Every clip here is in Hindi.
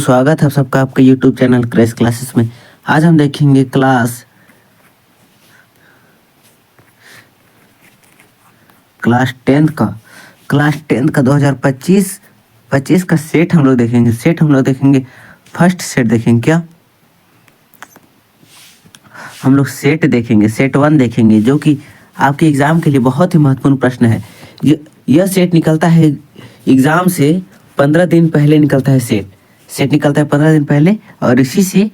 स्वागत है सबका आपके YouTube चैनल क्रेश क्लासेस में। आज हम देखेंगे क्लास टेंथ का 2025 का सेट हम लोग देखेंगे। फर्स्ट सेट देखेंगे क्या हम लोग सेट 1 देखेंगे, जो कि आपके एग्जाम के लिए बहुत ही महत्वपूर्ण प्रश्न है। यह सेट निकलता है एग्जाम से 15 दिन पहले निकलता है। सेट निकलता है 15 दिन पहले और इसी से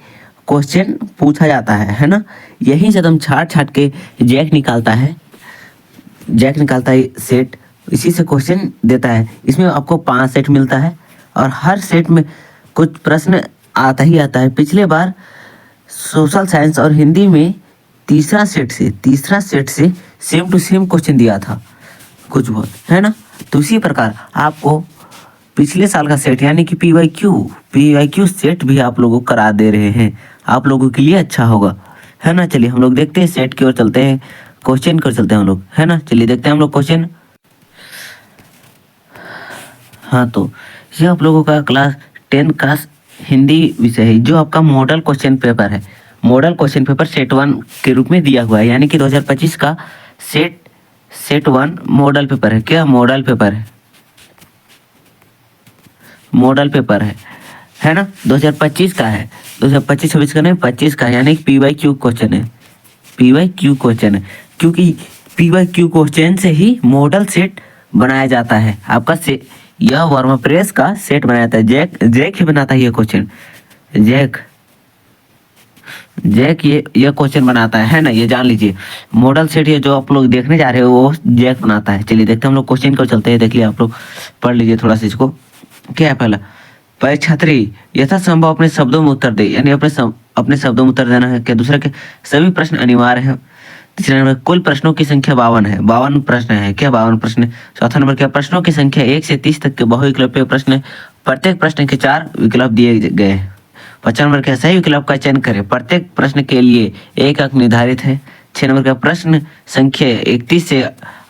क्वेश्चन पूछा जाता है ना। यहीं से एकदम छाट के जैक निकालता है सेट, इसी से क्वेश्चन देता है। इसमें आपको 5 सेट मिलता है और हर सेट में कुछ प्रश्न आता है। पिछले बार सोशल साइंस और हिंदी में तीसरा सेट से सेम टू सेम क्वेश्चन दिया था कुछ बहुत, है ना। तो इसी प्रकार आपको पिछले साल का सेट यानी कि पीवाईक्यू सेट भी आप लोगों को करा दे रहे हैं। आप लोगों के लिए अच्छा होगा, है ना। चलिए हम लोग देखते हैं सेट की ओर चलते हैं, क्वेश्चन की ओर चलते हैं हम लोग, है ना। चलिए देखते हैं हम लोग क्वेश्चन। हाँ, तो ये आप लोगों का क्लास 10 का हिंदी विषय है, जो आपका मॉडल क्वेश्चन पेपर है। मॉडल क्वेश्चन पेपर सेट 1 के रूप में दिया हुआ है, यानी कि 2025 का सेट 1 मॉडल पेपर है। क्या मॉडल पेपर है ना। 2025 का है, 2025-26 का नहीं, 25 का है, यानी कि पीवाईक्यू क्वेश्चन है। क्योंकि पीवाईक्यू क्वेश्चन से ही मॉडल सेट बनाया जाता है। आपका यह वर्माप्रेस का सेट बनाया जाता है। जैक ही बनाता है ये क्वेश्चन। जैक ये क्वेश्चन बनाता है ना, ये जान लीजिए। मॉडल सेट ये जो आप लोग देखने जा रहे हो वो जैक बनाता है। चलिए देखते हैं हम लोग क्वेश्चन को चलते हैं। देखिए आप लोग पढ़ लीजिए थोड़ा सा इसको। क्या है पहला, परीक्षार्थी यथासंभव अपने शब्दों में उत्तर दे, यानी अपने शब्दों में उत्तर देना है। क्या दूसरा के सभी प्रश्न अनिवार्य है। तीसरा नंबर, कुल प्रश्नों की संख्या 52 है। 52 प्रश्न है। क्या 52 प्रश्न। चौथा नंबर, क्या प्रश्नों की संख्या 1 से 30 तक के बहुविकल्पीय प्रश्न है। प्रत्येक प्रश्न के 4 विकल्प दिए गए। 5 नंबर, क्या सही विकल्प का चयन करें। प्रत्येक प्रश्न के लिए 1 अंक निर्धारित है। 6 नंबर का प्रश्न संख्या 31 से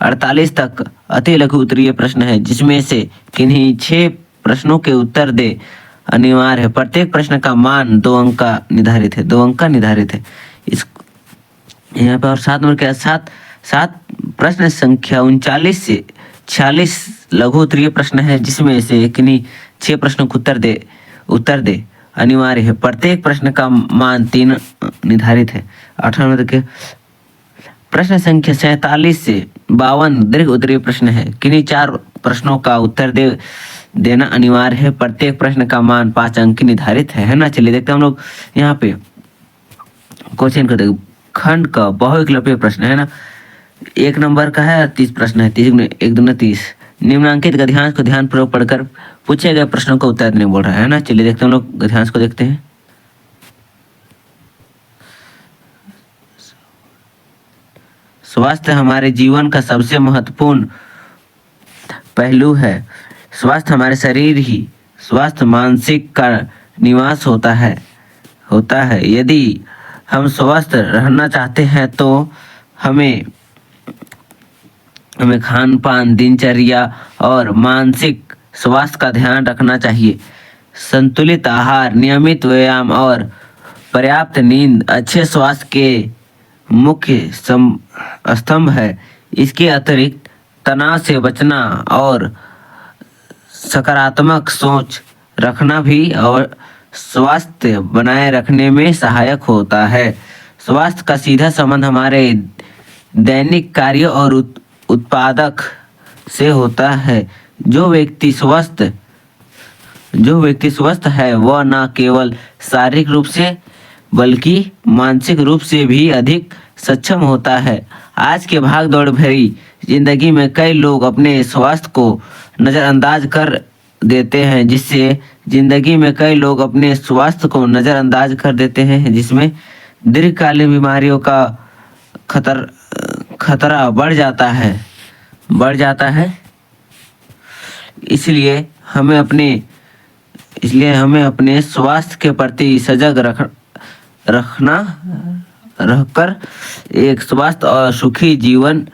48 तक अति लघु उत्तरीय प्रश्न है, जिसमें से किन्हीं 6 प्रश्नों के उत्तर दे अनिवार्य है। प्रत्येक प्रश्न का मान 2 अंक का निर्धारित है। इस यहाँ पर। और 7 नंबर क्या, सात प्रश्न संख्या 39 से 46 लघु उत्तरीय प्रश्न है, जिसमें से किन्हीं 6 प्रश्नों को उत्तर दे अनिवार्य है। प्रत्येक प्रश्न का मान 3 निर्धारित है। 8 नंबर के प्रश्न संख्या 47 से 52 दीर्घ उत्तरीय प्रश्न है, किन्हीं 4 प्रश्नों का उत्तर देना अनिवार्य है। प्रत्येक प्रश्न का मान 5 अंक निर्धारित है ना। चलिए देखते हैं हम लोग यहाँ पे क्वेश्चन को। देखो, खंड का बहुविकल्पीय प्रश्न है ना। 1 नंबर का है, 30 प्रश्न है। 1 दूना 30। निम्नांकित गद्यांश को ध्यानपूर्वक पढ़कर पूछे गए प्रश्नों का उत्तर देने बोल रहा है ना। चलिए देखते हैं हम लोग गद्यांश को देखते हैं। स्वास्थ्य हमारे जीवन का सबसे महत्वपूर्ण पहलू है। स्वास्थ्य हमारे शरीर ही स्वास्थ्य मानसिक का निवास होता है। यदि हम स्वस्थ रहना चाहते हैं तो हमें खान पान, दिनचर्या और मानसिक स्वास्थ्य का ध्यान रखना चाहिए। संतुलित आहार, नियमित व्यायाम और पर्याप्त नींद अच्छे स्वास्थ्य के मुख्य स्तंभ है। इसके अतिरिक्त तनाव से बचना और सकारात्मक सोच रखना भी और स्वास्थ्य बनाए रखने में सहायक होता है। स्वास्थ्य का सीधा संबंध हमारे दैनिक कार्य और उत्पादक से होता है। जो व्यक्ति स्वस्थ है वह न केवल शारीरिक रूप से बल्कि मानसिक रूप से भी अधिक सक्षम होता है। आज के भाग दौड़ भरी जिंदगी में कई लोग अपने स्वास्थ्य को नज़रअंदाज कर देते हैं, जिसमें दीर्घकालीन बीमारियों का खतरा बढ़ जाता है। इसलिए हमें अपने स्वास्थ्य के प्रति सजग रहकर एक स्वस्थ और सुखी जीवन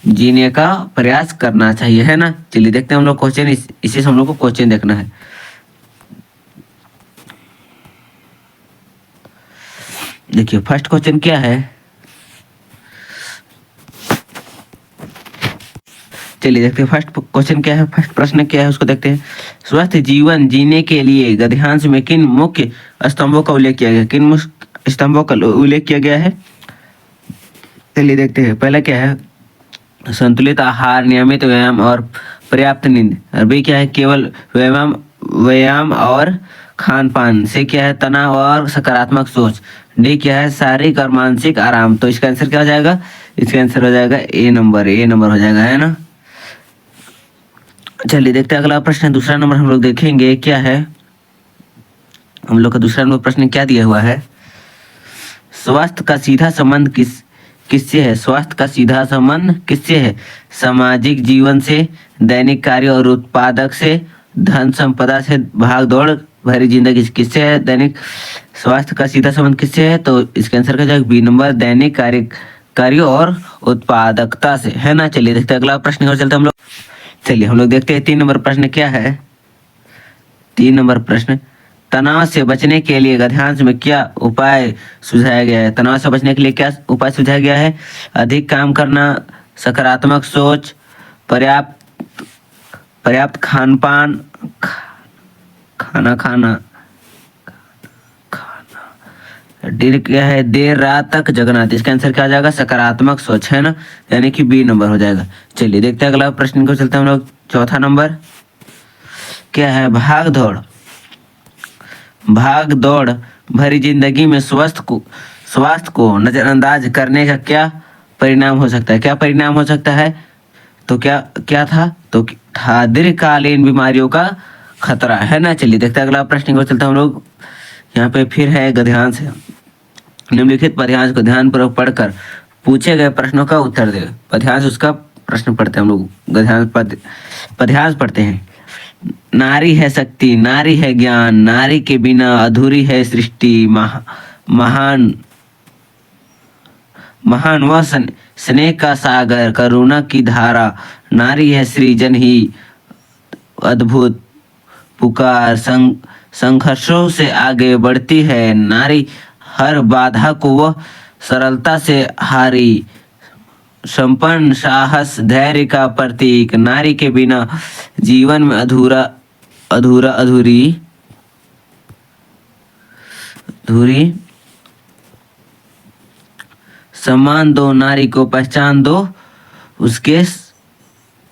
जीने का प्रयास करना चाहिए, है ना। चलिए देखते हैं हम लोग क्वेश्चन। इसी से हम लोग को क्वेश्चन देखना है। देखिए फर्स्ट क्वेश्चन क्या है, चलिए देखते हैं फर्स्ट क्वेश्चन क्या है, फर्स्ट प्रश्न क्या है उसको देखते हैं। स्वस्थ जीवन जीने के लिए गद्यांश में किन मुख्य स्तंभों का उल्लेख किया गया, किन मुख्य स्तंभों का उल्लेख किया गया है। चलिए देखते हैं पहला क्या है, संतुलित आहार, नियमित व्यायाम और पर्याप्त नींद। और बी क्या है, केवल व्यायाम व्यायाम और खान पान से क्या है, तनाव और सकारात्मक सोच। डी क्या है, शारीरिक और मानसिक आराम। तो इसका आंसर क्या हो जाएगा, इसका आंसर हो जाएगा ए नंबर हो जाएगा, है ना। चलिए देखते हैं अगला प्रश्न, दूसरा नंबर हम लोग देखेंगे क्या है। हम लोग का दूसरा नंबर प्रश्न क्या दिया हुआ है, स्वास्थ्य का सीधा संबंध किससे है, स्वास्थ्य का सीधा संबंध किससे है, सामाजिक जीवन से, दैनिक कार्य और उत्पादक से, धन संपदा से, भाग दौड़ भरी जिंदगी से। किससे है, दैनिक स्वास्थ्य का सीधा संबंध किससे है, तो इसका आंसर क्या जाएगा बी नंबर, दैनिक कार्य और उत्पादकता से, है ना। चलिए देखते हैं अगला प्रश्न और चलते हम लोग। चलिए हम लोग देखते हैं 3 नंबर प्रश्न क्या है। 3 नंबर प्रश्न, तनाव से बचने के लिए गद्यांश में क्या उपाय सुझाया गया है, तनाव से बचने के लिए क्या उपाय सुझाया गया है, अधिक काम करना, सकारात्मक सोच, पर्याप्त पर्याप्त खान पान, खाना खाना, देर क्या है, देर रात तक जगना। तो इसका आंसर क्या आ जाएगा, सकारात्मक सोच, है ना, यानी कि बी नंबर हो जाएगा। चलिए देखते हैं अगला प्रश्न को चलते हैं हम लोग। चौथा नंबर क्या है, भाग दौड़ भरी जिंदगी में स्वास्थ्य को नजरअंदाज करने का क्या परिणाम हो सकता है, क्या परिणाम हो सकता है, तो क्या क्या था, तो था दीर्घकालीन बीमारियों का खतरा, है ना। चलिए देखते हैं अगला प्रश्न को चलते हैं हम लोग। यहाँ पे फिर है गद्यांश है, निम्नलिखित पद्यांश को ध्यानपूर्वक पढ़कर पूछे गए प्रश्नों का उत्तर दे। पद्यांश उसका प्रश्न पढ़ते हैं हम लोग, गद्यांश पद्यांश पढ़ते हैं। नारी है शक्ति, नारी है ज्ञान, नारी के बिना अधूरी है सृष्टि, महान महान वह स्नेह का सागर, करुणा की धारा, नारी है सृजन ही अद्भुत पुकार, संघर्षों से आगे बढ़ती है नारी, हर बाधा को वह सरलता से हारी, संपन्न साहस धैर्य का प्रतीक, नारी के बिना जीवन में अधूरी सम्मान दो नारी को, पहचान दो उसके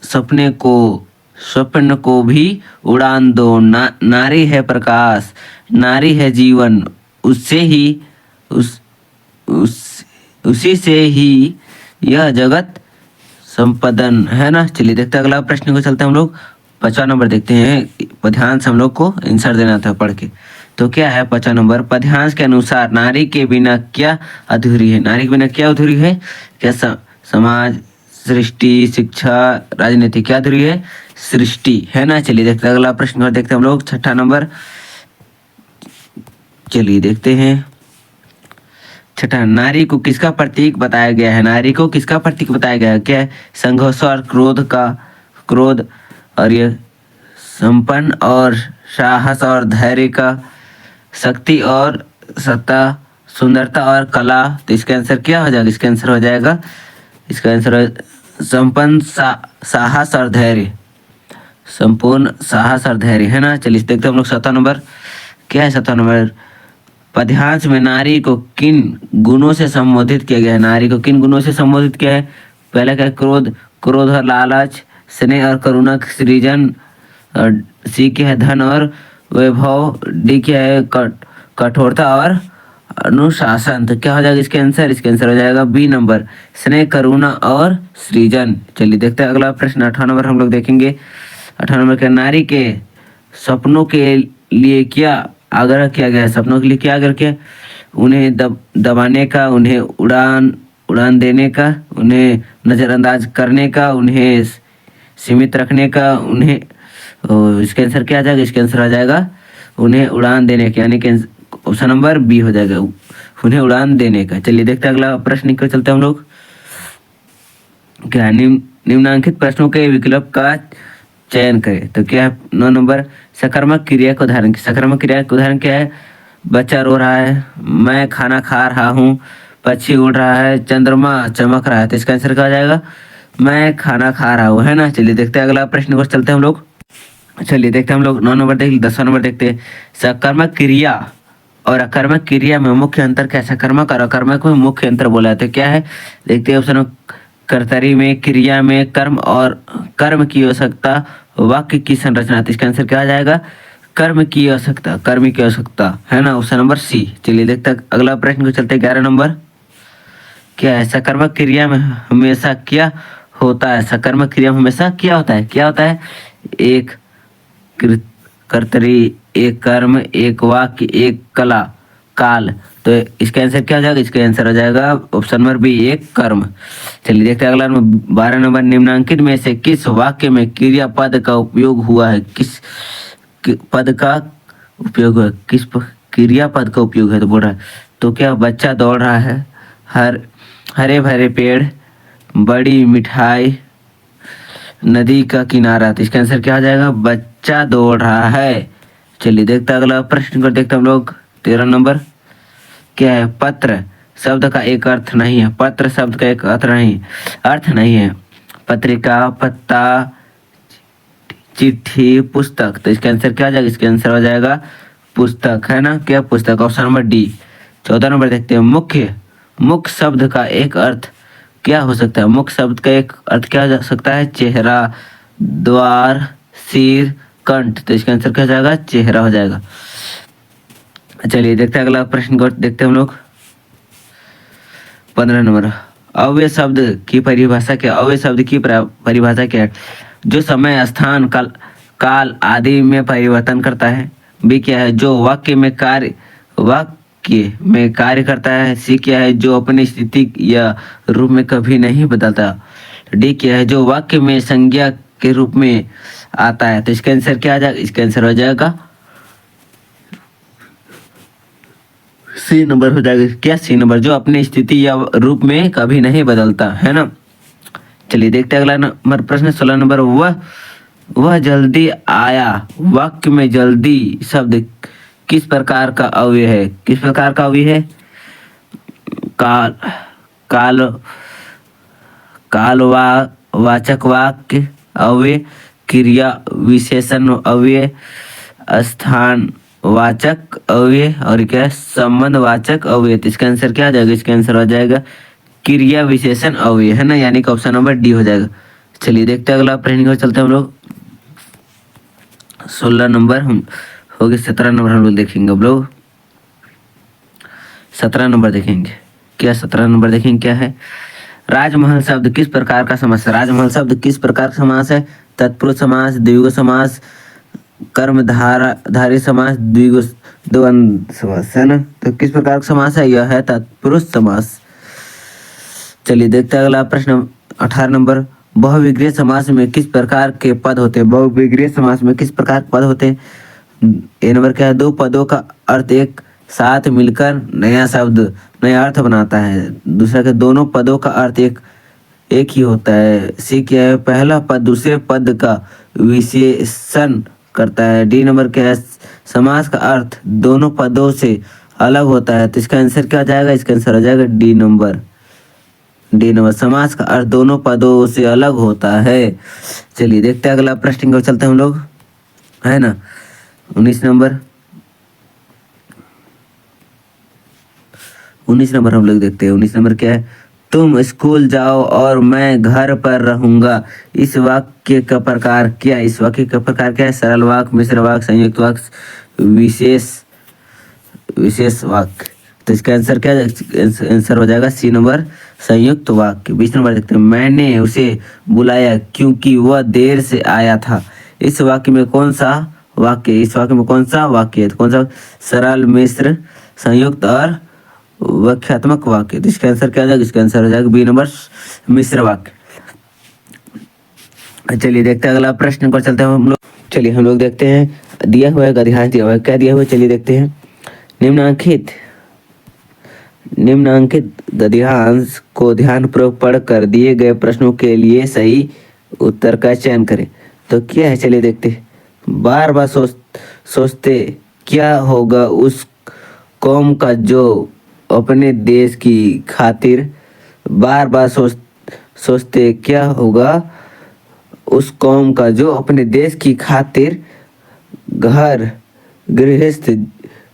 स्वप्न को भी उड़ान दो, नारी है प्रकाश, नारी है जीवन, उससे ही उसी से ही यह जगत संपदन, है ना। चलिए देखते हैं अगला प्रश्न को चलते हैं हम लोग। 5वां नंबर देखते हैं, पद्यांश हम लोग को आंसर देना था पढ़ के। तो क्या है 5वां नंबर, पद्यांश के अनुसार नारी के बिना क्या अधूरी है, नारी के बिना क्या अधूरी है, क्या समाज, सृष्टि, शिक्षा, राजनीति, क्या अधूरी है, सृष्टि, है ना। चलिए देखते हैं अगला प्रश्न और देखते हैं हम लोग 6ठा नंबर। चलिए देखते हैं 6ठा, नारी को किसका प्रतीक बताया गया है, नारी को किसका प्रतीक बताया गया है, क्या है, संघर्ष और क्रोध और ये संपन्न और साहस और धैर्य का, शक्ति और सत्ता, सुंदरता और कला। तो इसका आंसर क्या हो जाएगा, इसका आंसर हो जाएगा, इसका आंसर संपन्न साहस और धैर्य, संपूर्ण साहस और धैर्य, है ना। चलिए देखते हैं हम लोग 7वां नंबर क्या है। 7वां नंबर, पद्यांश में नारी को किन गुणों से संबोधित किया गया है, नारी को किन गुणों से संबोधित किया है। पहला क्या है, क्रोध और लालच, स्नेह और करुणा सृजन, और सी क्या है, धन और वैभव, डी क्या है, कठोरता और अनुशासन। तो क्या हो जाएगा इसके आंसर, इसके आंसर हो जाएगा बी नंबर, स्नेह, करुणा और सृजन। चलिए देखते हैं अगला प्रश्न 8वां नंबर हम लोग देखेंगे। 8वां नंबर क्या, नारी के सपनों के लिए क्या आग्रह किया गया है, सपनों के लिए क्या आग्रह किया, उन्हें दबाने का, उन्हें उड़ान देने का, उन्हें नज़रअंदाज करने का, उन्हें सीमित रखने का, उन्हें इसका आंसर क्या आ जाएगा, इसका आंसर आ जाएगा उन्हें उड़ान देने का, यानी कि ऑप्शन नंबर बी हो जाएगा, उन्हें उड़ान देने का। चलिए देखते हैं अगला प्रश्न को चलते हैं हम लोग। क्या निम्नांकित प्रश्नों के विकल्प का चयन करें। तो क्या है 9 नंबर, सकर्मक क्रिया का उदाहरण क्या है, बच्चा रो रहा है, मैं खाना खा रहा हूँ, पक्षी उड़ रहा है, चंद्रमा चमक रहा है। तो इसका आंसर क्या हो जाएगा? मैं खाना खा रहा हूँ, है ना। चलिए देखते हैं अगला प्रश्न को, चलते हैं हम लोग। चलिए देखते हैं हम लोग 9 नंबर देख, 10वां नंबर देखते हैं। सकर्मक क्रिया और अकर्मक क्रिया में मुख्य अंतर क्या है? सकर्मक और अकर्मक में मुख्य अंतर बोला है तो क्या है? देखते हैं ऑप्शन। कर्तरी में, क्रिया में, कर्म और कर्म की आवश्यकता, वाक्य की संरचना। तो इसका आंसर क्या आ जाएगा? कर्म की आवश्यकता, कर्म की आवश्यकता, है ना। Option number C. चलिए देखते हैं अगला प्रश्न को, चलते हैं 11 नंबर। क्या है? सकर्मक क्रिया में हमेशा क्या होता है? सकर्मक क्रिया में हमेशा क्या होता है? क्या होता है? एक कर्तरी, एक कर्म, एक वाक्य, एक कला काल। तो इसका आंसर क्या हो जाएगा? इसका आंसर हो जाएगा ऑप्शन नंबर बी, एक कर्म। चलिए देखते हैं अगला 12 नंबर। निम्नांकित में से किस वाक्य में क्रियापद का उपयोग हुआ है? किस पद का उपयोग हुआ है? क्रियापद का उपयोग है तो बोल रहा है। तो क्या बच्चा दौड़ रहा है, हरे भरे पेड़, बड़ी मिठाई, नदी का किनारा। तो इसका आंसर क्या हो जाएगा? बच्चा दौड़ रहा है। चलिए देखते हैं अगला प्रश्न को, देखते हैं हम लोग 13 नंबर। क्या है? पत्र शब्द का एक अर्थ नहीं है। पत्र शब्द का एक अर्थ नहीं है। पत्रिका, पत्ता, चिट्ठी, पुस्तक। तो इसका आंसर क्या हो जाएगा? इसका आंसर हो जाएगा पुस्तक, है ना। क्या? पुस्तक, ऑप्शन नंबर डी। 14 नंबर देखते हैं। मुख्य शब्द का एक अर्थ क्या हो सकता है? मुख्य शब्द का एक अर्थ क्या हो सकता है? चेहरा, द्वार, सिर, कंठ। तो इसका आंसर क्या हो जाएगा? चेहरा हो जाएगा। चलिए देखते हैं अगला प्रश्न को, देखते हैं हम लोग 15 नंबर। अव्यय शब्द की परिभाषा क्या? अव्यय शब्द की परिभाषा क्या है? जो समय, स्थान, काल आदि में परिवर्तन करता है। बी क्या है? जो वाक्य में कार्य करता है। सी क्या है? जो अपनी स्थिति या रूप में कभी नहीं बदलता। डी क्या है? जो वाक्य में संज्ञा के रूप में आता है। तो इसका आंसर क्या आ जाएगा? इसका आंसर हो जाएगा सी नंबर हो जाएगा। क्या? सी नंबर, जो अपनी स्थिति या रूप में कभी नहीं बदलता, है ना। चलिए देखते हैं अगला नंबर प्रश्न 16 नंबर। वह जल्दी आया वाक्य में जल्दी शब्द किस प्रकार का अव्यय है? किस प्रकार का अव्यय है? काल काल वाचक वाक्य अव्यय, क्रिया विशेषण अव्यय, स्थान वाचक अव्यय और क्या? संबंध वाचक अव्यय। तो इसका आंसर क्या आ जाएगा? इसका आंसर हो जाएगा क्रिया विशेषण अव्यय, है ना, यानी कि ऑप्शन नंबर डी हो जाएगा। चलिए देखते हैं अगला प्रश्न को, चलते हैं हम लोग 16 नंबर। हम हो गए 17 नंबर हम लोग देखेंगे। अब लोग 17 नंबर देखेंगे। क्या? 17 नंबर देखेंगे क्या है? राजमहल शब्द किस प्रकार का समास है? राजमहल शब्द किस प्रकार का समास है? तत्पुरुष समास, द्विगु समास, कर्मधारय समास, द्वंद्व समास, है ना। तो किस प्रकार का समास है? यह है तत्पुरुष समास। चलिए देखते हैं अगला प्रश्न 18 नंबर। बहुविग्रीय समास में किस प्रकार के पद होते हैं? बहुविग्रीय समास में किस प्रकार के पद होते हैं? ए नंबर क्या है? दो पदों का अर्थ एक साथ मिलकर नया अर्थ बनाता है। दूसरा के दोनों पदों का अर्थ एक ही होता है। सी क्या है? पहला पद दूसरे पद का विशेषण करता है। डी नंबर क्या है? समास का अर्थ दोनों पदों से अलग होता है। तो इसका आंसर क्या हो जाएगा? इसका आंसर हो जाएगा डी नंबर। समास का अर्थ दोनों पदों से अलग होता है। चलिए देखते हैं अगला प्रश्न को, चलते हैं हम लोग, है ना। 19 नंबर हम लोग देखते हैं। 19 नंबर क्या है? तुम स्कूल जाओ और मैं घर पर रहूंगा। इस वाक्य का प्रकार क्या है? इस वाक्य का प्रकार क्या है? सरल वाक्य, मिश्र वाक्य, संयुक्त वाक्य, विशेष वाक्य। तो इसका आंसर क्या है? आंसर हो जाएगा सी नंबर, संयुक्त वाक्य। 20 नंबर देखते हैं। मैंने उसे बुलाया क्योंकि वह देर से आया था। इस वाक्य में कौन सा वाक्य है? इस वाक्य में कौन सा वाक्य है? तो कौन सा? सरल, मिश्र, संयुक्त और वाक्यात्मक वाक्य। तो इसका आंसर क्या हो जाएगा? इसका आंसर हो जाएगा बी नंबर, मिश्र वाक्य। चलिए देखते हैं अगला प्रश्न पर, चलते हैं हम लोग। चलिए हम लोग देखते हैं, दिया हुआ है गद्यांश दिया हुआ है। क्या दिया हुआ है? चलिए देखते हैं। निम्नांकित गद्यांश को ध्यानपूर्वक पढ़कर दिए गए प्रश्नों के लिए सही उत्तर का चयन करें। तो क्या है? चलिए देखते हैं। बार बार सोचते क्या होगा कौम का जो अपने देश की खातिर बार बार सोचते क्या होगा, उस कौम का जो अपने देश की खातिर घर गृहस्थ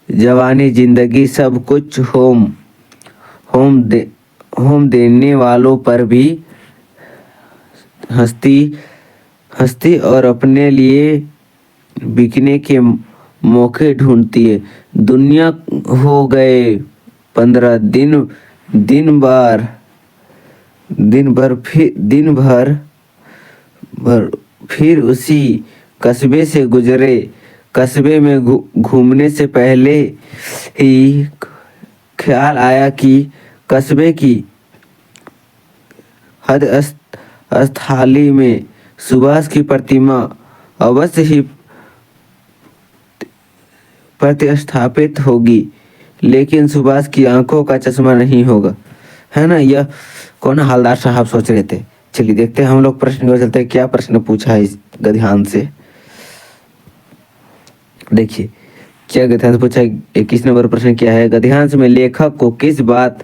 जवानी जिंदगी सब कुछ होम देने वालों पर भी हंसती हंसती और अपने लिए बिकने के मौके ढूंढती है। दुनिया हो गए 15 दिन भर फिर उसी कस्बे से गुजरे। कस्बे में घूमने से पहले ही ख्याल आया कि कस्बे की हद स्थाली में सुभाष की प्रतिमा अवश्य ही प्रतिस्थापित होगी, लेकिन सुभाष की आंखों का चश्मा नहीं होगा, है ना। यह कौन हवलदार साहब सोच रहे थे। चलिए देखते हैं हम लोग प्रश्न को चलते हैं, क्या प्रश्न पूछा है इस गद्यांश से। देखिए क्या गद्यांश पूछा है। 21 नंबर प्रश्न क्या है, गद्यांश में लेखक को किस बात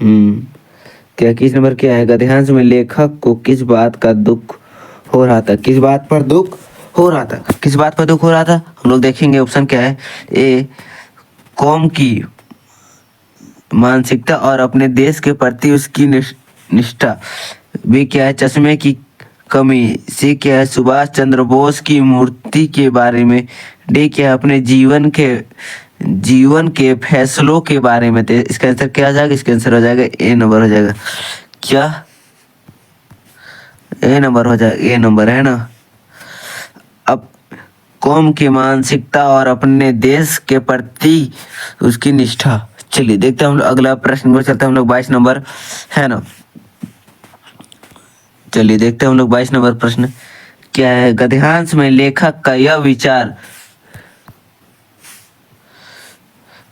क्या 21 नंबर क्या है, गद्यांश में लेखक को किस बात का दुख हो रहा था, किस बात पर दुख हो रहा था, किस बात पर दुख हो रहा था। हम लोग देखेंगे ऑप्शन क्या है। ए, कौम की मानसिकता और अपने देश के प्रति उसकी निष्ठा। बी क्या है, चश्मे की कमी। सी क्या है, सुभाष चंद्र बोस की मूर्ति के बारे में। डी क्या है, अपने जीवन के फैसलों के बारे में। तो इसका आंसर क्या आ जाएगा, इसका आंसर हो जाएगा ए नंबर हो जाएगा। क्या ए नंबर हो जाएगा, ए नंबर है ना। अब कौम की मानसिकता और अपने देश के प्रति उसकी निष्ठा। चलिए देखते हैं हम लोग अगला प्रश्न पर चलते हैं। हम लोग 22 नंबर है ना। चलिए देखते हैं हम लोग 22 नंबर प्रश्न क्या है, गद्यांश में लेखक का यह विचार।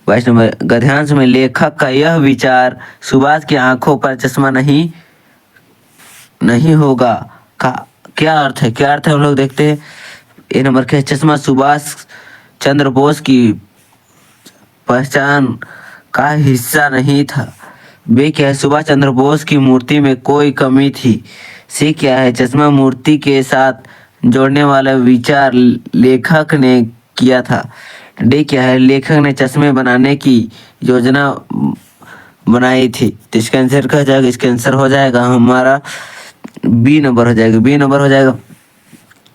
22 नंबर, गद्यांश में लेखक का यह विचार सुभाष की आंखों पर चश्मा नहीं होगा का क्या अर्थ है, क्या अर्थ है हम लोग देखते हैं। ए नंबर क्या है, चश्मा सुभाष चंद्र बोस की पहचान का हिस्सा नहीं था। बी क्या है, सुभाष चंद्र बोस की मूर्ति में कोई कमी थी। सी क्या है, चश्मा मूर्ति के साथ जोड़ने वाला विचार लेखक ने किया था। डी क्या है, लेखक ने चश्मे बनाने की योजना बनाई थी। तो इसका आंसर क्या हो जाएगा, इसका आंसर हो जाएगा हमारा बी नंबर हो जाएगा, बी नंबर हो जाएगा।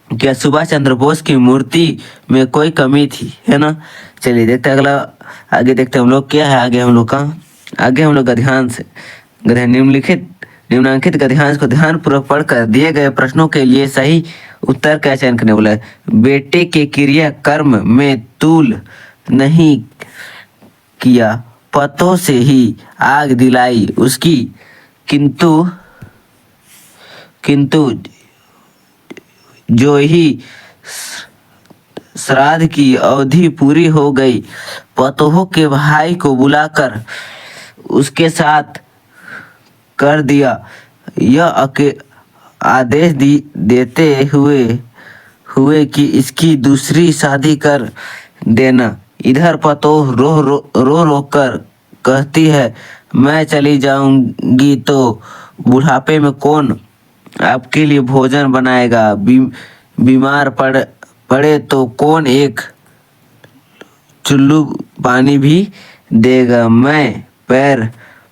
क्या सुभाष चंद्र बोस की मूर्ति में कोई कमी थी, है ना। चलिए देखते हैं अगला, आगे देखते हैं हम लोग क्या है आगे हम लोग का। आगे हम लोग गद्यांश निम्नलिखित गद्यांश को ध्यानपूर्वक पढ़कर दिए गए प्रश्नों के लिए सही उत्तर का चयन करने बोला है। बेटे के क्रिया कर्म में तूल नहीं किया, पतों से ही आग दिलाई उसकी, किंतु जो ही श्राद्ध की अवधि पूरी हो गई, पतोह के भाई को बुलाकर उसके साथ कर दिया। यह आदेश देते हुए कि इसकी दूसरी शादी कर देना। इधर पतोह रो कर कहती है, मैं चली जाऊंगी तो बुढ़ापे में कौन आपके लिए भोजन बनाएगा, बीमार पड़े तो कौन एक चुल्लू पानी भी देगा। मैं पैर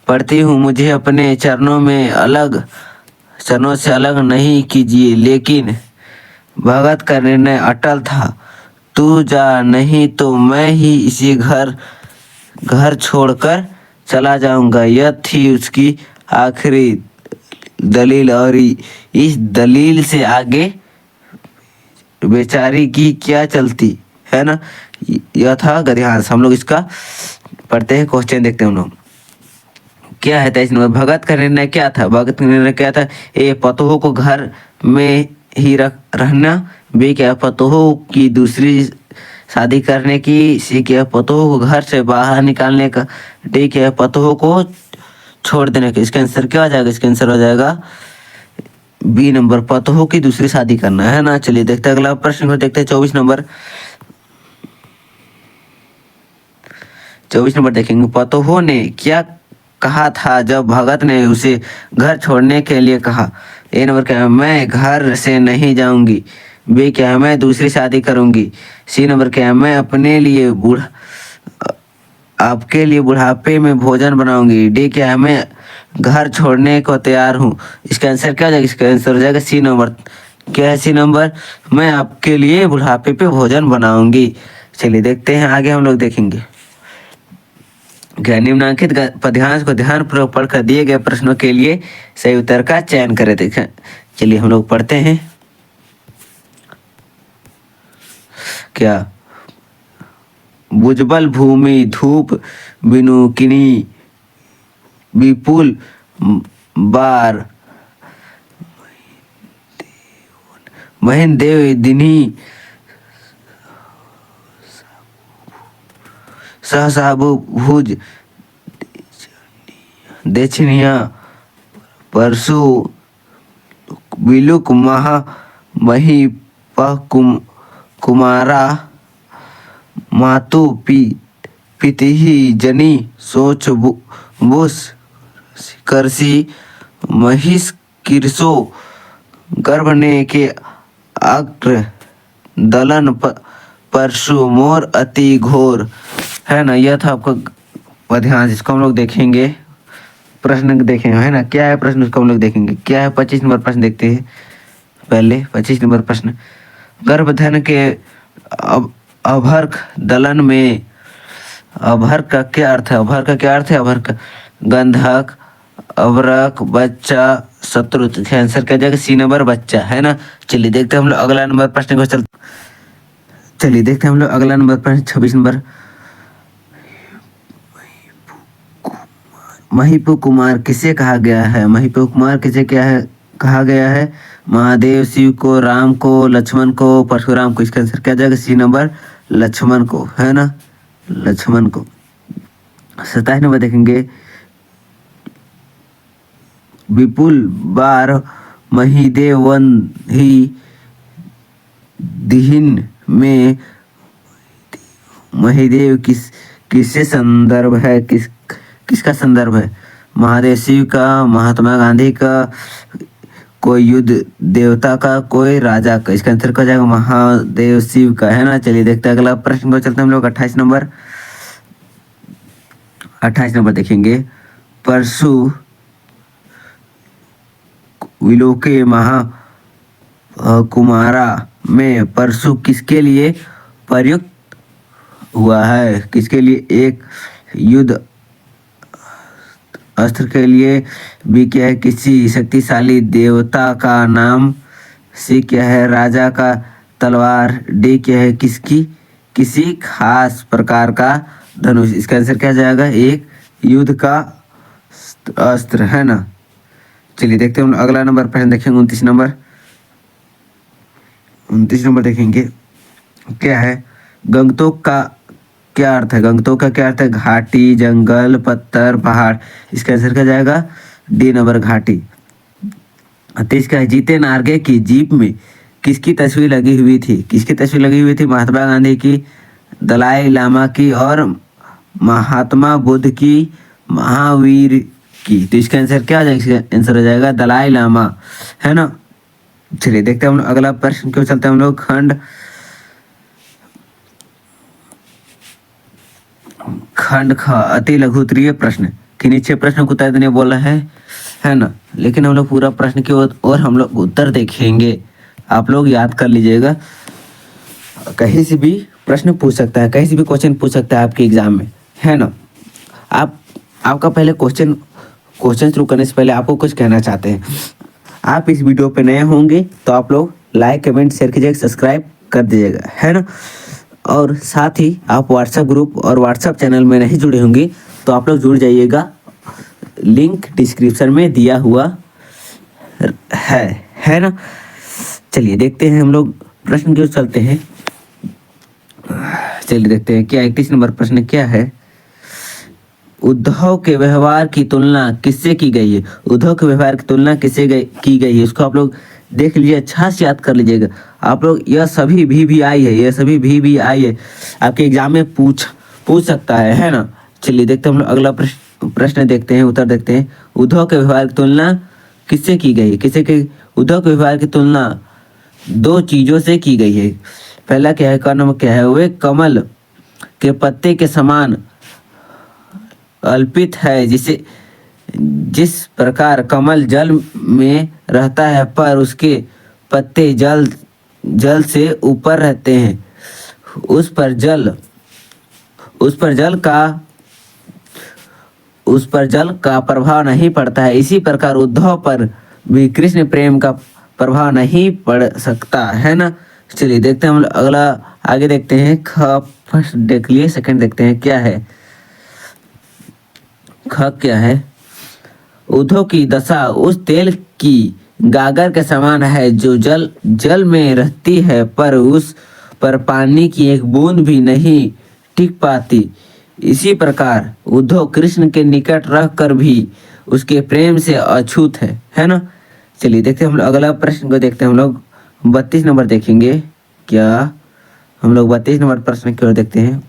पड़ती हूँ, मुझे अपने चरणों से अलग नहीं कीजिए। लेकिन भगत का निर्णय अटल था, तू जा, नहीं तो मैं ही इसी घर छोड़कर चला जाऊंगा। यह थी उसकी आखिरी दलील, और इस दलील से आगे बेचारी की क्या चलती, है ना। यह था गद्यांश। हम लोग इसका पढ़ते हैं, क्वेश्चन देखते हैं हम लोग क्या है। 23 नंबर, भगत का निर्णय क्या था, भगत का निर्णय क्या था। ए, पतोह को घर में ही रहना। बी क्या, पतोह की दूसरी शादी करने की। सी क्या, पतोह को घर से बाहर निकालने का। डी क्या, पतोह को छोड़ देने का। इसका आंसर क्या हो जाएगा, इसका आंसर हो जाएगा बी नंबर, पतोह की दूसरी शादी करना, है ना। चलिए देखते हैं अगला प्रश्न को देखते हैं 24 नंबर। 24 नंबर देखेंगे, पतोहो ने क्या कहा था जब भगत ने उसे घर छोड़ने के लिए कहा। ए नंबर क्या है, मैं घर से नहीं जाऊंगी। बी क्या है, मैं दूसरी शादी करूंगी। सी नंबर क्या है, मैं अपने लिए आपके लिए बुढ़ापे में भोजन बनाऊंगी। डी क्या है, मैं घर छोड़ने को तैयार हूँ। इसका आंसर क्या हो जाएगा, इसका आंसर हो जाएगा सी नंबर। क्या है सी नंबर, मैं आपके लिए बुढ़ापे पे भोजन बनाऊंगी। चलिए देखते हैं आगे हम लोग देखेंगे। निम्नलिखित पद्यांश को ध्यानपूर्वक पढ़कर दिए गए प्रश्नों के लिए सही उत्तर का चयन करें। देखें, चलिए हम लोग पढ़ते हैं। क्या, बुजबल भूमि धूप बिनुकिनी विपुल बार महेन देव दिनी सहसाबु भुज देछनिया परसु विलुक महा मही कुमारा मातु पितिही जनी सोच बुस करसी महिष किरसो गर्भ ने के अग्र दलन परशु मोर अति घोर। है ना, यह था आपका पद्यांश, इसको हम लोग देखेंगे। प्रश्न देखेंगे, है ना, क्या है प्रश्न उसको हम लोग देखेंगे। क्या है 25 नंबर प्रश्न देखते हैं पहले। 25 नंबर प्रश्न, गर्भधान के अभर्क दलन में, अभर्क का क्या अर्थ है, अभर्क का क्या अर्थ है, अभर्क गंधक अवरक बच्चा शत्रु। आंसर क्या जाएगा, सी नंबर बच्चा। है ना, चलिए देखते हैं हम लोग अगला नंबर प्रश्न को। चलिए देखते हैं हम लोग अगला नंबर प्रश्न 26 नंबर। महिपु कुमार किसे कहा गया है, महिपु कुमार किसे क्या है कहा गया है, महादेव, शिव को, राम को, लक्ष्मण को, परशुराम को। इसका आंसर क्या जाएगा, सी नंबर लक्ष्मण को। है ना, लक्ष्मण को। 27 नंबर देखेंगे, विपुल बार महिदेव वन ही दिहिन में महिदेव किससे संदर्भ है, किसका संदर्भ है, महादेव शिव का, महात्मा गांधी का, कोई युद्ध देवता का, कोई राजा का। इसका आंसर क्या जाएगा, महादेव शिव का। है ना, चलिए देखते हैं अगला प्रश्न पर चलते हैं हम लोग। 28 नंबर देखेंगे, परशु विलोके महा कुमारा में परशु किसके लिए प्रयुक्त हुआ है, किसके लिए, एक युद्ध अस्त्र के लिए, बी क्या है किसी शक्तिशाली देवता का नाम, सी क्या है राजा का तलवार, डी क्या है किसी खास प्रकार का धनुष। इसका आंसर क्या जाएगा, एक युद्ध का अस्त्र। है ना, चलिए देखते हैं अगला नंबर प्रश्न देखेंगे। 29 नंबर देखेंगे, क्या है, गंगटोक का क्या अर्थ है, गंगटोक का क्या अर्थ है, घाटी, जंगल, पत्थर, पहाड़। इसका आंसर क्या जाएगा, डी नंबर घाटी। 30 का है, जीते नार्गे की जीप में किसकी तस्वीर लगी हुई थी, किसकी तस्वीर लगी हुई थी, महात्मा गांधी की, दलाई लामा की और महात्मा बुद्ध की, महावीर की। तो इसका आंसर क्या हो जाएगा, इसका आंसर हो जाएगा दलाई लामा। है ना, चलिए देखते हैं हम लोग अगला प्रश्न क्यों चलते हैं हम लोग। खंड ख अति लघु उत्तरीय प्रश्न के नीचे प्रश्न को उत्तर देने बोला है ना, लेकिन हम लोग पूरा प्रश्न की और हम लोग उत्तर देखेंगे। आप लोग याद कर लीजिएगा, कहीं से भी प्रश्न पूछ सकता है, कहीं से भी क्वेश्चन पूछ सकता है आपके एग्जाम में। है ना, आपका पहले क्वेश्चन शुरू करने से पहले आपको कुछ कहना चाहते हैं। आप इस वीडियो पे नए होंगे तो आप लोग लाइक कमेंट शेयर कीजिएगा, सब्सक्राइब कर दीजिएगा। है ना, और साथ ही आप व्हाट्सएप ग्रुप और व्हाट्सएप चैनल में नहीं जुड़े होंगे तो आप लोग जुड़ जाइएगा, लिंक डिस्क्रिप्शन में दिया हुआ है ना। चलिए देखते हैं हम लोग प्रश्न की ओर चलते हैं। चलिए देखते हैं क्या 31 नंबर प्रश्न क्या है, उद्धव के व्यवहार की तुलना किससे की गई है, उद्धव के व्यवहार की तुलना किससे की गई है, इसको आप लोग देख लीजिए, अच्छा से याद कर लीजिएगा आप लोग। यह सभी भी आई है, यह सभी भी आई है, आपके एग्जाम में पूछ सकता है ना। चलिए देखते हैं हम लोग अगला प्रश्न देखते हैं, उत्तर देखते हैं। उद्धव के व्यवहार की तुलना किससे की गई? किसे के उद्धव के व्यवहार की तुलना दो चीजों से की गई है। पहला क्या है, का नंबर क्या है, वे कमल के पत्ते के समान अल्पित है, जिसे जिस प्रकार कमल जल में रहता है पर उसके पत्ते जल जल से ऊपर रहते हैं, उस पर जल उस पर जल का उस पर जल का प्रभाव नहीं पड़ता है। इसी प्रकार उद्धव पर भी कृष्ण प्रेम का प्रभाव नहीं पड़ सकता है ना। चलिए देखते हैं हम लोग अगला, आगे देखते हैं। ख फर्स्ट देख लिए, सेकंड देखते हैं क्या है। ख क्या है, उद्धव की दशा उस तेल की गागर के समान है जो जल जल में रहती है पर उस पर पानी की एक बूंद भी नहीं टिक पाती। इसी प्रकार उद्धव कृष्ण के निकट रहकर भी उसके प्रेम से अछूत है ना। चलिए देखते हैं हम लोग अगला प्रश्न को देखते हैं। हम लोग 32 नंबर देखेंगे। क्या हम लोग 32 नंबर प्रश्न की ओर देखते हैं,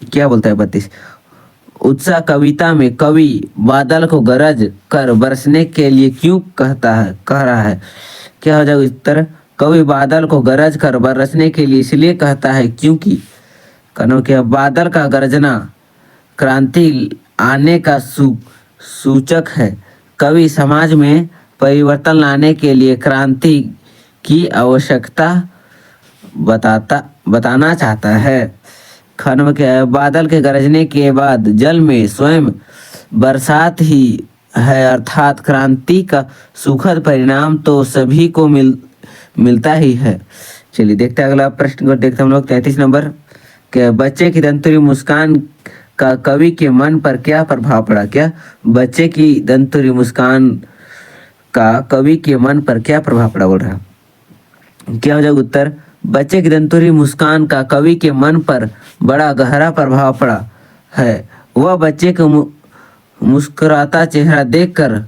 क्या बोलता है 32। उत्साह कविता में कवि बादल को गरज कर बरसने के लिए क्यों कह रहा है। क्या हो जाएगा उत्तर, कवि बादल को गरज कर बरसने के लिए इसलिए कहता है क्योंकि कनो क्या, बादल का गरजना क्रांति आने का सूचक है। कवि समाज में परिवर्तन लाने के लिए क्रांति की आवश्यकता बताना चाहता है। खन क्या है, बादल के गरजने के बाद जल में स्वयं बरसात ही है, अर्थात क्रांति का सुखद परिणाम तो सभी को मिलता ही है। चलिए देखते हैं अगला प्रश्न को देखते हैं हम लोग 33 नंबर के, बच्चे की दंतुरी मुस्कान का कवि के मन पर क्या प्रभाव पड़ा। क्या, बच्चे की दंतुरी मुस्कान का कवि के मन पर क्या प्रभाव पड़ा, बोल रहा है। क्या हो जाएगा उत्तर, बच्चे की दंतुरी मुस्कान का कवि के मन पर बड़ा गहरा प्रभाव पड़ा है। वह बच्चे को मुस्कुराता चेहरा देखकर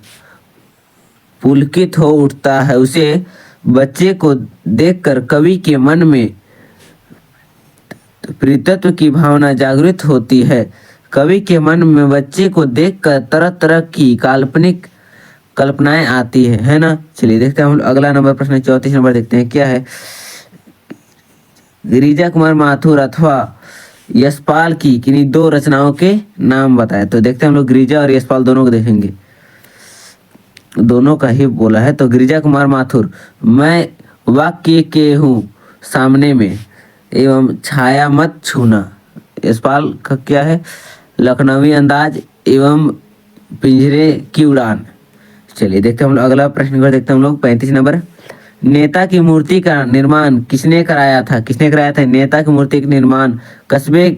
पुलकित हो उठता है। उसे बच्चे को देखकर कवि के मन में प्रीतत्व की भावना जागृत होती है। कवि के मन में बच्चे को देखकर तरह तरह की काल्पनिक कल्पनाएं आती है ना। चलिए देखते हैं हम अगला नंबर प्रश्न 34 नंबर देखते हैं क्या है। गिरिजा कुमार माथुर अथवा यशपाल की किन्हीं दो रचनाओं के नाम बताए। तो देखते हैं हम लोग गिरिजा और यशपाल दोनों को देखेंगे, दोनों का ही बोला है। तो गिरिजा कुमार माथुर, मैं वाक्य के हूँ सामने में एवं छाया मत छूना। यशपाल का क्या है, लखनवी अंदाज एवं पिंजरे की उड़ान। चलिए देखते हैं हम लोग अगला प्रश्न को देखते हैं हम लोग 35 नंबर। नेता की मूर्ति का निर्माण किसने कराया था। किसने कराया था नेता की मूर्ति का निर्माण? कस्बे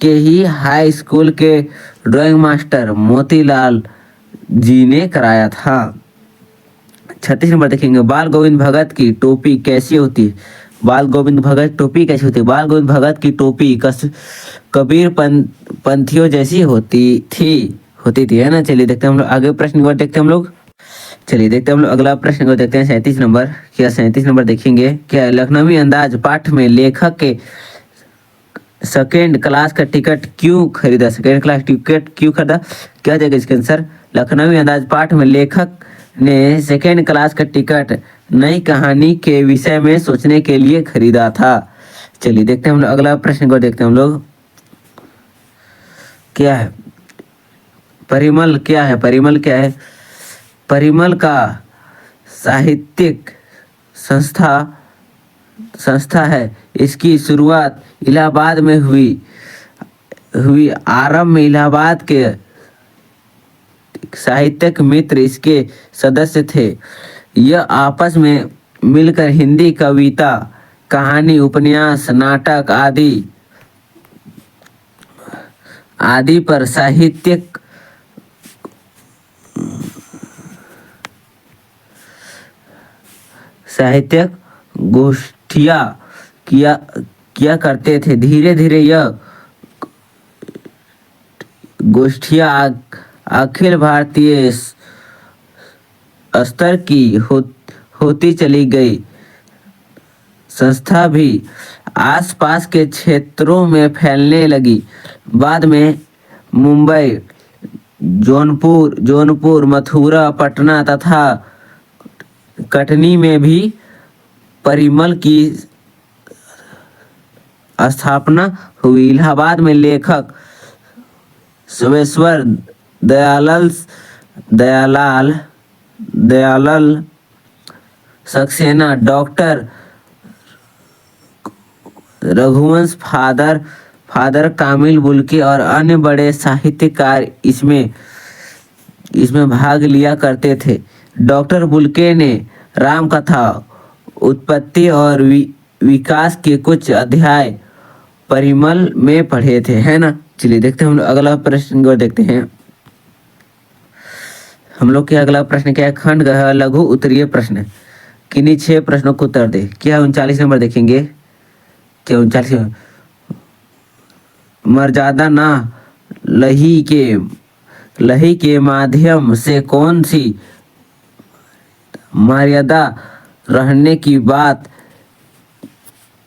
के ही हाई स्कूल के ड्राइंग मास्टर मोतीलाल जी ने कराया था। 36 नंबर देखेंगे, बाल गोविंद भगत की टोपी कैसी होती है। बाल गोविंद भगत टोपी कैसी होती है। बाल गोविंद भगत की टोपी कबीर पंथियों जैसी होती थी है ना। चलिए देखते हैं हम लोग आगे प्रश्न को देखते हैं हम लोग। चलिए देखते हैं हम लोग अगला प्रश्न को देखते हैं 37 नंबर। क्या 37 नंबर देखेंगे, क्या लखनवी अंदाज पाठ में लेखक के सेकेंड क्लास का टिकट क्यों खरीदा। सेकेंड क्लास टिकट क्यों खरीदा, क्या जाएगा इसका आंसर। लखनवी अंदाज पाठ में लेखक ने सेकेंड क्लास का टिकट नई कहानी के विषय में सोचने के लिए खरीदा था। चलिए देखते हैं हम लोग अगला प्रश्न को देखते हैं हम लोग। क्या है परिमल, क्या है परिमल, क्या है परिमल का साहित्यिक संस्था है। इसकी शुरुआत इलाहाबाद में हुई। आरंभ में इलाहाबाद के साहित्यिक मित्र इसके सदस्य थे। यह आपस में मिलकर हिंदी कविता, कहानी, उपन्यास, नाटक आदि पर साहित्यिक गोष्ठियां किया करते थे। धीरे धीरे यह गोष्ठियां अखिल भारतीय स्तर की होती चली गई। संस्था भी आसपास के क्षेत्रों में फैलने लगी। बाद में मुंबई, जौनपुर, मथुरा, पटना तथा कटनी में भी परिमल की स्थापना हुई। इलाहाबाद में लेखक सुरेश्वर दयालाल सक्सेना, डॉक्टर रघुवंश, फादर कामिल बुल्के और अन्य बड़े साहित्यकार इसमें भाग लिया करते थे। डॉक्टर बुल्के ने राम कथा, उत्पत्ति और विकास के कुछ अध्याय परिमल में पढ़े थे, है ना। चलिए देखते हैं हम लोग अगला प्रश्न को देखते हैं। हम लोग के अगला प्रश्न क्या है, खंड लघु उत्तरीय प्रश्न, किन्हीं 6 प्रश्नों को उत्तर दे। क्या 39 नंबर देखेंगे, क्या 39 मर्यादा ना लही के माध्यम से कौन सी मर्यादा रहने की बात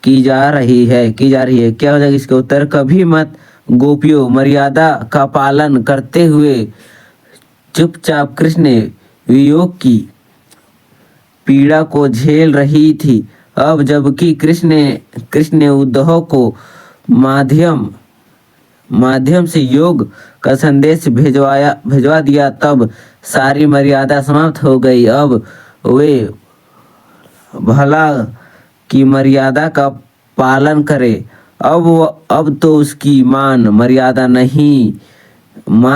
की जा रही है। क्या हो जाएगा इसका उत्तर, कभी मत गोपियों मर्यादा का पालन करते हुए चुपचाप कृष्ण वियोग की पीड़ा को झेल रही थी। अब जबकि कृष्ण ने उद्धव को माध्यम से योग का संदेश भिजवा दिया, तब सारी मर्यादा समाप्त हो गई। अब वे भला की मर्यादा का पालन करे। अब तो उसकी मान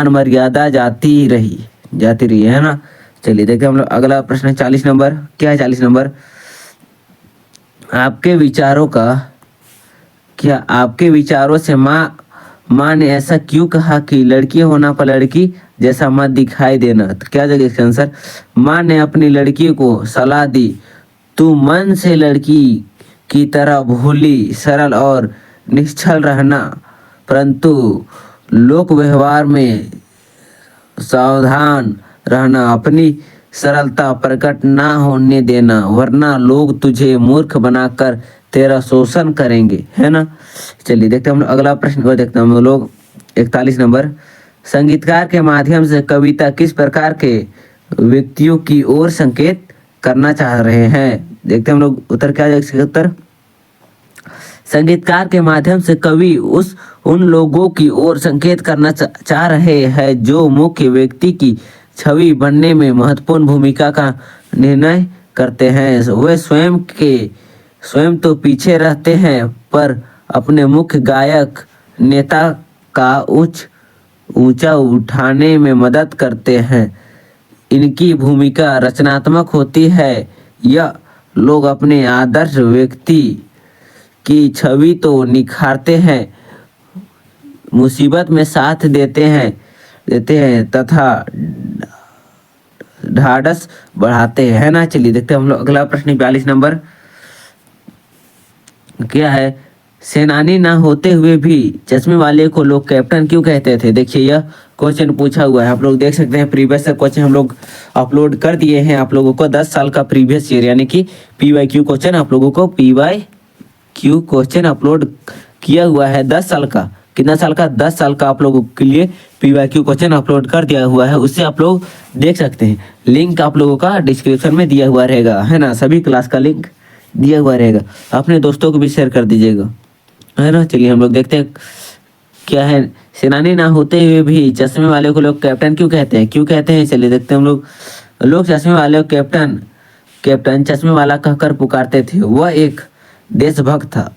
मर्यादा जाती रही, है ना। चलिए देखते हैं हम लोग अगला प्रश्न 40 नंबर। क्या है 40 नंबर, आपके विचारों से माँ ने ऐसा क्यों कहा कि लड़की होना पर लड़की जैसा मत दिखाई देना। तो क्या जगह इसका आंसर, माँ ने अपनी लड़की को सलाह दी, तू मन से लड़की की तरह भोली, सरल और निश्चल रहना, परंतु लोक व्यवहार में सावधान रहना, अपनी सरलता प्रकट ना होने देना, वरना लोग तुझे मूर्ख बनाकर तेरा शोषण करेंगे, है ना। चलिए देखते हैं हम लोग अगला प्रश्न को देखते हैं हम लोग 41 नंबर, संगीतकार के माध्यम से कविता किस प्रकार के व्यक्तियों की ओर संकेत करना चाह रहे हैं। देखते हैं हम लोग उत्तर क्या है इसका उत्तर, संगीतकार के माध्यम से कवि उन लोगों की ओर संकेत करना चाह रहे हैं जो मुख्य व्यक्ति की छवि बनने में महत्वपूर्ण भूमिका का निर्णय करते हैं। वे स्वयं तो पीछे रहते हैं पर अपने मुख्य गायक नेता का ऊंचा उठाने में मदद करते हैं। इनकी भूमिका रचनात्मक होती है। यह लोग अपने आदर्श व्यक्ति की छवि तो निखारते हैं, मुसीबत में साथ देते हैं तथा ढाढ़स बढ़ाते हैं, है ना। चलिए देखते हैं हम लोग अगला प्रश्न 42 नंबर। क्या है, सेनानी ना होते हुए भी चश्मे वाले को लोग कैप्टन क्यों कहते थे। देखिए यह क्वेश्चन पूछा हुआ है, आप लोग देख सकते हैं। प्रीवियस क्वेश्चन हम लोग अपलोड कर दिए हैं आप लोगों को, 10 साल का प्रीवियस ईयर यानी कि PYQ क्वेश्चन आप लोगों को PYQ क्वेश्चन अपलोड किया हुआ है 10 साल का। कितना साल का, 10 साल का आप लोगों के लिए PYQ क्वेश्चन अपलोड कर दिया हुआ है, उससे आप लोग देख सकते हैं। लिंक आप लोगों का डिस्क्रिप्शन में दिया हुआ रहेगा, है ना। सभी क्लास का लिंक दिया हुआ रहेगा, अपने दोस्तों को भी शेयर कर दीजिएगा, है ना। चलिए हम लोग देखते हैं क्या है, सेनानी ना होते हुए भी चश्मे वाले को लोग कैप्टन क्यों कहते हैं। चलिए देखते हैं हम लोग चश्मे वाले को कैप्टन चश्मे वाला कहकर पुकारते थे। वह एक देशभक्त था,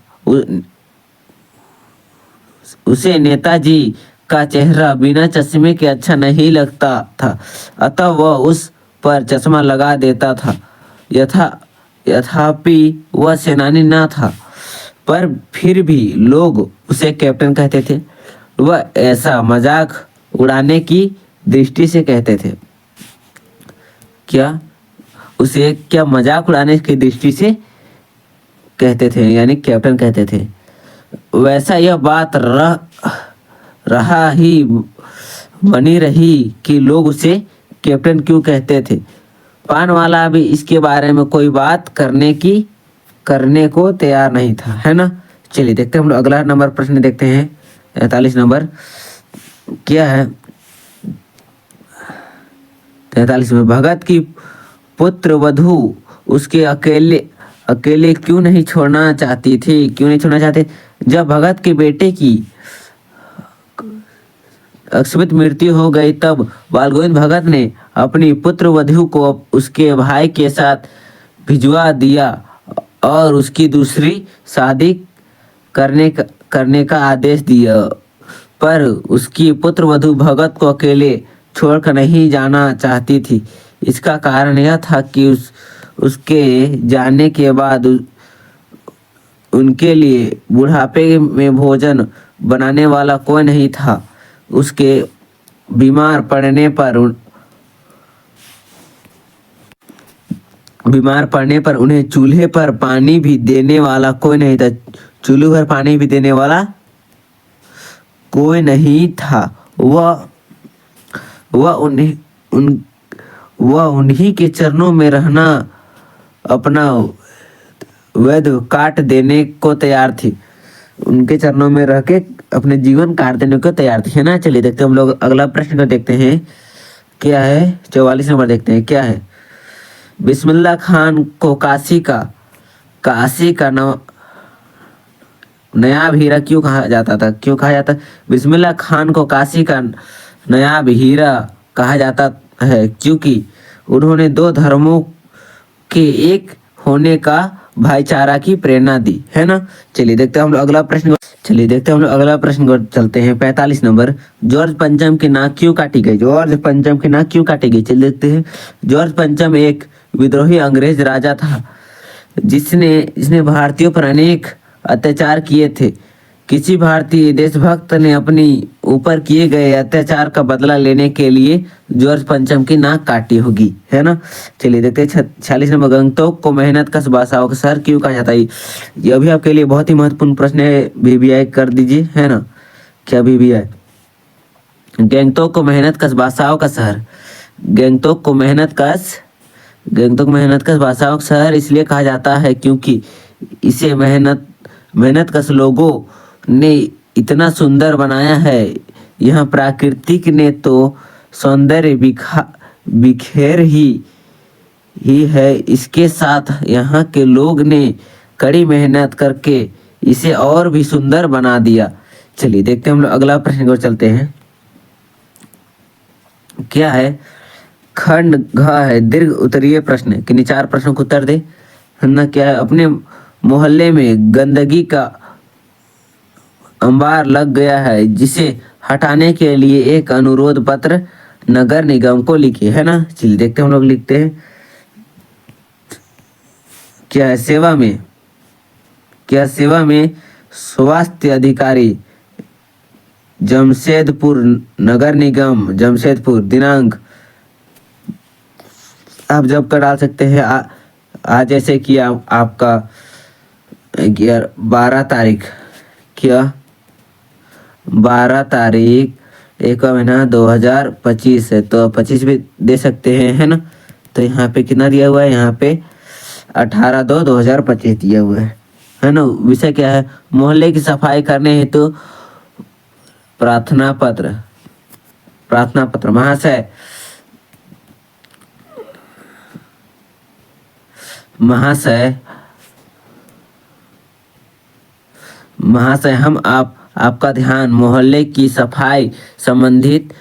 उसे नेताजी का चेहरा बिना चश्मे के अच्छा नहीं लगता था, अतः वह उस पर चश्मा लगा देता था। यथापि वह सेनानी न था, पर फिर भी लोग उसे कैप्टन कहते थे। वह ऐसा मजाक उड़ाने की दृष्टि से कहते थे। क्या मजाक उड़ाने की दृष्टि से कहते थे, यानी कैप्टन कहते थे। वैसा यह बात बनी रही कि लोग उसे कैप्टन क्यों कहते थे। पान वाला भी इसके बारे में कोई बात करने को तैयार नहीं था, है ना। चलिए देखते हैं हम लोग अगला नंबर प्रश्न देखते हैं 43 नंबर। क्या है 43 में, भगत की पुत्र वधू उसके अकेले अकेले क्यों नहीं छोड़ना चाहती थी, क्यों नहीं छोड़ना चाहते। जब भगत के बेटे की अकस्मात मृत्यु हो गई तब बाल गोविंद भगत ने अपनी पुत्र वधू को उसके भाई के साथ भिजवा दिया और उसकी दूसरी शादी करने का आदेश दिया। पर उसकी पुत्र वधू भगत को अकेले छोड़कर नहीं जाना चाहती थी। इसका कारण यह था कि उसके जाने के बाद उनके लिए बुढ़ापे में भोजन बनाने वाला कोई नहीं था। उसके बीमार पड़ने पर उन्हें चूल्हे पर पानी भी देने वाला कोई नहीं था। चूल्हे पर पानी भी देने वाला कोई नहीं था। वह उन्हीं के चरणों में रहना अपना वैध काट देने को तैयार थी। उनके चरणों में रह के अपने जीवन काट देने को तैयार थी, है ना। चलिए देखते हैं हम लोग अगला प्रश्न को देखते हैं। क्या है 44 नंबर देखते हैं। क्या है, बिस्मिल्लाह खान को काशी का नायाब हीरा क्यों कहा जाता था, क्यों कहा जाता। बिस्मिल्लाह खान को काशी का नायाब हीरा कहा जाता है क्योंकि उन्होंने दो धर्मों के एक होने का भाईचारा की प्रेरणा दी, है ना। चलिए देखते हैं हम लोग अगला प्रश्न को चलते हैं। 45 नंबर, जॉर्ज पंचम की नाक क्यों काटी गई। चलिए देखते हैं। जॉर्ज पंचम एक विद्रोही अंग्रेज राजा था जिसने भारतीयों पर अनेक अत्याचार किए थे। किसी भारतीय देशभक्त ने अपनी ऊपर किए गए अत्याचार का बदला लेने के लिए जॉर्ज पंचम की नाक काटी होगी, है ना। चलिए देखते हैं 46 नंबर, गंगटोक को मेहनत का बादशाह का शहर क्यों कहा जाता है। यह भी आपके लिए बहुत ही महत्वपूर्ण प्रश्न है, VVI कर दीजिए, है ना। क्या VVI, गंगटोक को मेहनत का बादशाह का शहर, गंगटोक मेहनत का बादशाह का शहर इसलिए कहा जाता है क्योंकि इसे मेहनत कश लोगों ने इतना सुंदर बनाया है। यहाँ प्राकृतिक ने तो सौंदर्य बिखेर ही है, इसके साथ यहाँ के लोग ने कड़ी मेहनत करके इसे और भी सुंदर बना दिया। चलिए देखते हैं हम लोग अगला प्रश्न को चलते हैं। क्या है, खंड घ है दीर्घ उत्तरीय प्रश्न, किन्हीं 4 प्रश्नों को उत्तर दे, है ना। क्या है, अपने मोहल्ले में गंदगी का अंबार लग गया है जिसे हटाने के लिए एक अनुरोध पत्र नगर निगम को लिखे, है ना। चलिए देखते हैं हम लोग लिखते हैं। क्या है, सेवा में स्वास्थ्य अधिकारी जमशेदपुर नगर निगम जमशेदपुर, दिनांक आप जब का डाल सकते हैं आज, जैसे कि आपका 12 तारीख, क्या 12 तारीख 1 महीना 2025 है, तो 25 भी दे सकते हैं, है ना। तो यहाँ पे कितना दिया हुआ है, यहाँ पे 18/2/2025 दिया हुआ है ना। विषय क्या है, मोहल्ले की सफाई करने हेतु प्रार्थना पत्र महाशय हम आपका ध्यान मोहल्ले की सफाई संबंधित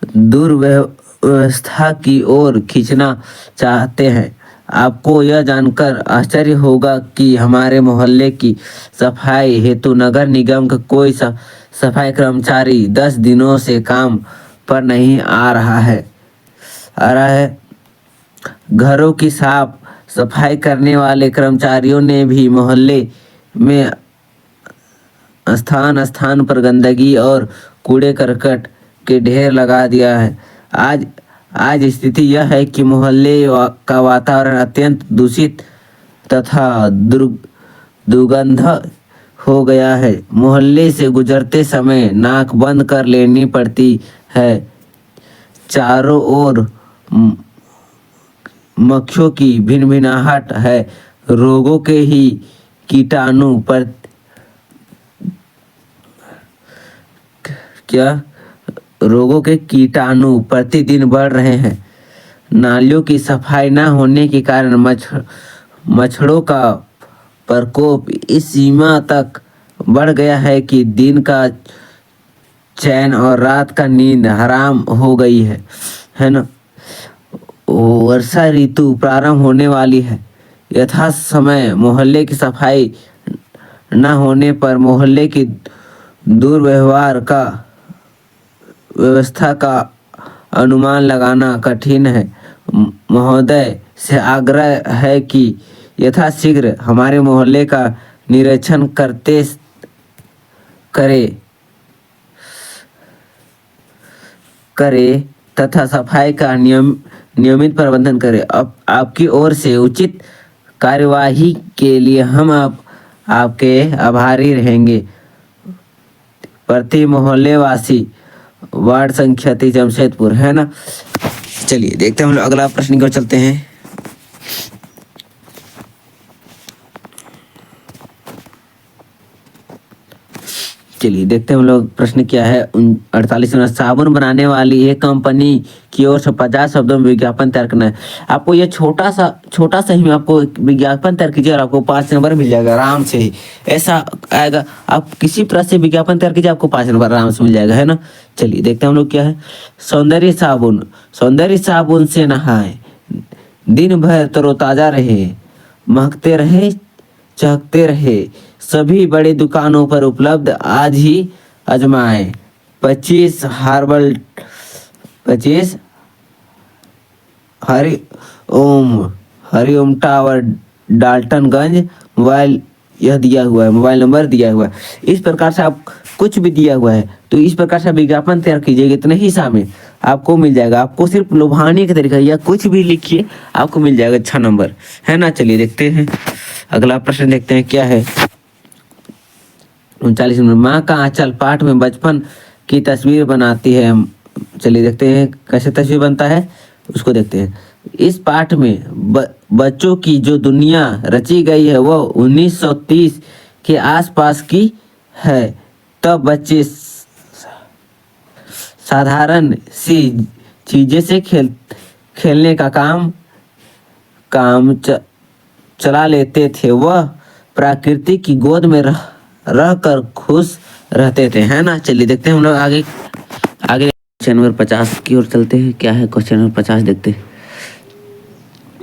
दुर्व्यवस्था की ओर खींचना चाहते हैं। आपको यह जानकर आश्चर्य होगा कि हमारे मोहल्ले की सफाई हेतु नगर निगम का कोई सफाई कर्मचारी 10 दिनों से काम पर नहीं आ रहा है। घरों की साफ सफाई करने वाले कर्मचारियों ने भी मोहल्ले में स्थान पर गंदगी और कूड़े करकट के ढेर लगा दिया है। आज स्थिति यह है कि मोहल्ले का वातावरण अत्यंत दूषित तथा दुर्गंध हो गया है। मोहल्ले से गुजरते समय नाक बंद कर लेनी पड़ती है। चारों ओर मक्खियों की भिनभिनाहट है। रोगों के ही कीटाणु पर रोगों के कीटाणु प्रतिदिन बढ़ रहे हैं। नालियों की सफाई न होने के कारण मच्छरों का प्रकोप इस सीमा तक बढ़ गया है कि दिन का चैन और रात का नींद हराम हो गई है ना। वर्षा ऋतु प्रारंभ होने वाली है। यथा समय मोहल्ले की सफाई न होने पर मोहल्ले की दुर्व्यवहार का व्यवस्था का अनुमान लगाना कठिन है। महोदय से आग्रह है कि यथाशीघ्र हमारे मोहल्ले का निरीक्षण करे तथा सफाई का नियमित प्रबंधन करे। अब आपकी ओर से उचित कार्यवाही के लिए हम आपके आभारी रहेंगे। प्रति मोहल्ले वासी, वार्ड संख्या 30 जमशेदपुर, है ना। चलिए देखते हैं हम लोग अगला प्रश्न की ओर चलते हैं। चलिए देखते हैं हम लोग प्रश्न क्या है। 48वां, साबुन बनाने वाली एक कंपनी की ओर से 50 शब्दों में विज्ञापन तैयार करना है। आपको ये छोटा सा ही में आपको विज्ञापन तैयार कीजिए और आपको 5 नंबर मिल जाएगा आराम से ही। ऐसा आएगा, आप किसी तरह से विज्ञापन तैयार कीजिए, आपको 5 नंबर आराम से मिल जाएगा, है ना। चलिए देखते हैं हम लोग क्या है। सौंदर्य साबुन से नहाए, दिन भर तरोताजा रहे, महकते रहे, चहकते रहे। सभी बड़ी दुकानों पर उपलब्ध, आज ही आजमाएं। 25 हरिओम टावर, डाल्टनगंज। मोबाइल यह दिया हुआ है, मोबाइल नंबर दिया हुआ है। इस प्रकार से आप कुछ भी दिया हुआ है तो इस प्रकार से विज्ञापन तैयार कीजिएगा, इतने ही समय आपको मिल जाएगा। आपको सिर्फ लुभाने का तरीका या कुछ भी लिखिए, आपको मिल जाएगा 6 नंबर, है ना। चलिए देखते हैं अगला प्रश्न, देखते हैं क्या है। 39 नंबर, माँ का आंचल पाठ में बचपन की तस्वीर बनाती है। चलिए देखते हैं कैसे तस्वीर बनता है, उसको देखते हैं। इस पाठ में बच्चों की जो दुनिया रची गई है वह 1930 के आसपास की है। तब बच्चे साधारण सी चीजें से खेलने का काम चला लेते थे। वह प्रकृति की गोद में रह कर खुश रहते थे, है ना। चलिए देखते हैं हम लोग आगे क्वेश्चन नंबर 50 की ओर चलते हैं। क्या है क्वेश्चन नंबर 50, देखते हैं।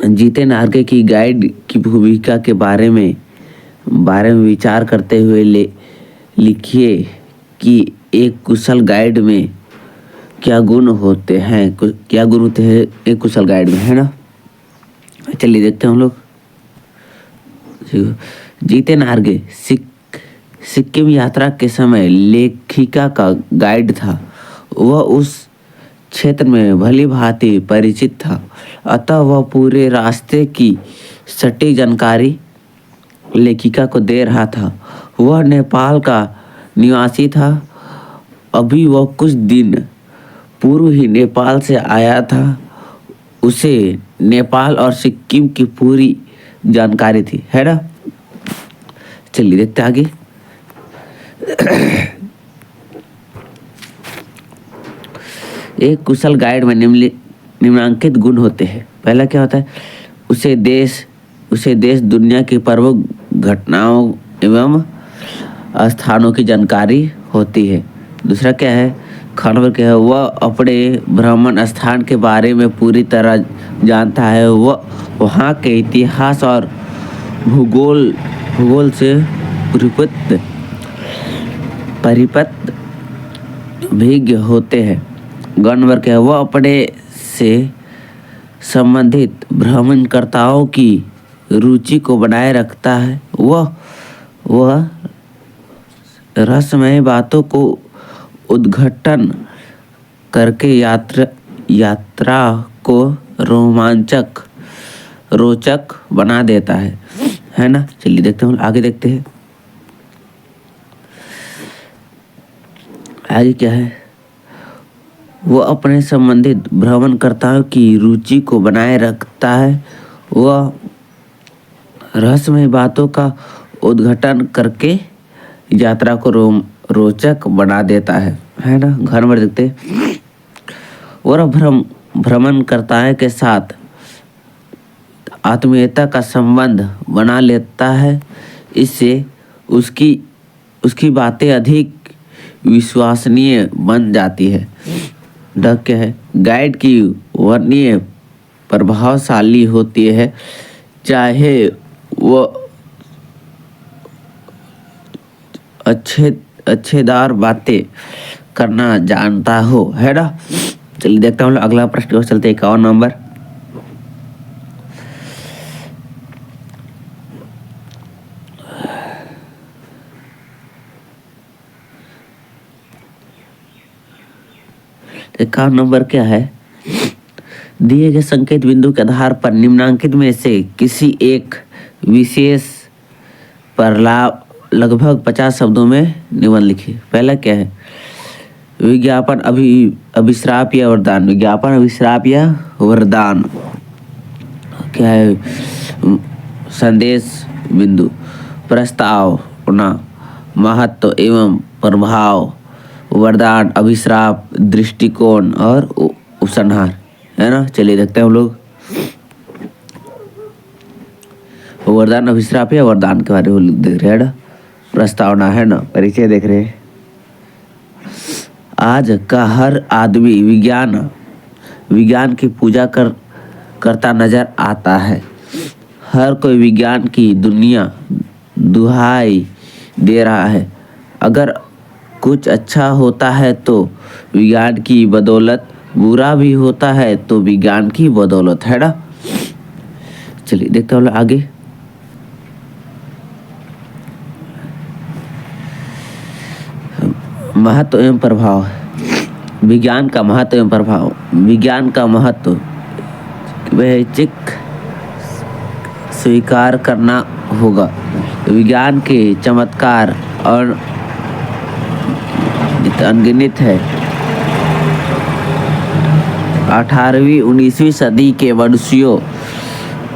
जीते नार्गे की गाइड की भूमिका के बारे में विचार करते हुए लिखिए कि एक कुशल गाइड में क्या गुण होते हैं एक कुशल गाइड में, है ना। चलिए देखते हैं हम लोग। जीते नार्गे सिक्किम यात्रा के समय लेखिका का गाइड था। वह उस क्षेत्र में भली भांति परिचित था, अतः वह पूरे रास्ते की सटीक जानकारी लेखिका को दे रहा था। वह नेपाल का निवासी था। अभी वह कुछ दिन पूर्व ही नेपाल से आया था। उसे नेपाल और सिक्किम की पूरी जानकारी थी, है ना। चलिए देखते आगे। एक कुशल गाइड में निम्नलिखित गुण होते हैं। पहला क्या होता है, उसे देश दुनिया की प्रमुख घटनाओं एवं स्थानों की जानकारी होती है। दूसरा क्या है, खानवर क्या है, वह अपने भ्रमण स्थान के बारे में पूरी तरह जानता है। वह वहाँ के इतिहास और भूगोल से परिपत विज्ञ होते हैं। गणवर क्या है, वह अपने से संबंधित भ्रमणकर्ताओं की रुचि को बनाए रखता है। वह रहस्यमय बातों को उद्घाटन करके यात्रा को रोचक बना देता है ना। चलिए देखते हैं आगे, देखते हैं आगे क्या है। वह अपने संबंधित भ्रमणकर्ताओं की रुचि को बनाए रखता है। वह रहस्यमय बातों का उद्घाटन करके यात्रा को रोचक बना देता है ना। घर में देखते हैं। और भ्रमण कर्ता के साथ आत्मीयता का संबंध बना लेता है। इससे उसकी उसकी बातें अधिक विश्वसनीय बन जाती है। ढक क्या है, गाइड की वर्णनीय प्रभावशाली होती है, चाहे वो अच्छेदार बातें करना जानता हो, है ना। चलिए देखते हैं हम लोग अगला प्रश्न को चलते 51 नंबर। इक्यावन नंबर क्या है, दिए गए संकेत बिंदु के आधार पर निम्नांकित में से किसी एक विशेष पर लगभग 50 शब्दों में निबंध लिखिए। पहला क्या है, विज्ञापन अभिश्राप या वरदान। विज्ञापन अभिश्राप या वरदान क्या है, संदेश बिंदु, प्रस्तावना, महत्व एवं प्रभाव, वरदान, अभिश्राप, दृष्टिकोण और उपसंहार, है ना। चलिए देखते हैं हम लोग वरदान अभिश्राप या वरदान के बारे में देख रहे हैं ना। प्रस्तावना है ना, परिचय देख रहे हैं। आज का हर आदमी विज्ञान की पूजा करता नजर आता है। हर कोई विज्ञान की दुहाई दे रहा है। अगर कुछ अच्छा होता है तो विज्ञान की बदौलत, बुरा भी होता है तो विज्ञान की बदौलत, है ना। चलिए देखते हैं आगे। महत्व एवं प्रभाव, विज्ञान का महत्व एवं प्रभाव। विज्ञान का महत्व वैज्ञानिक स्वीकार करना होगा। विज्ञान के चमत्कार और अनगिनत है। 18वीं 19वीं सदी के मनुष्यों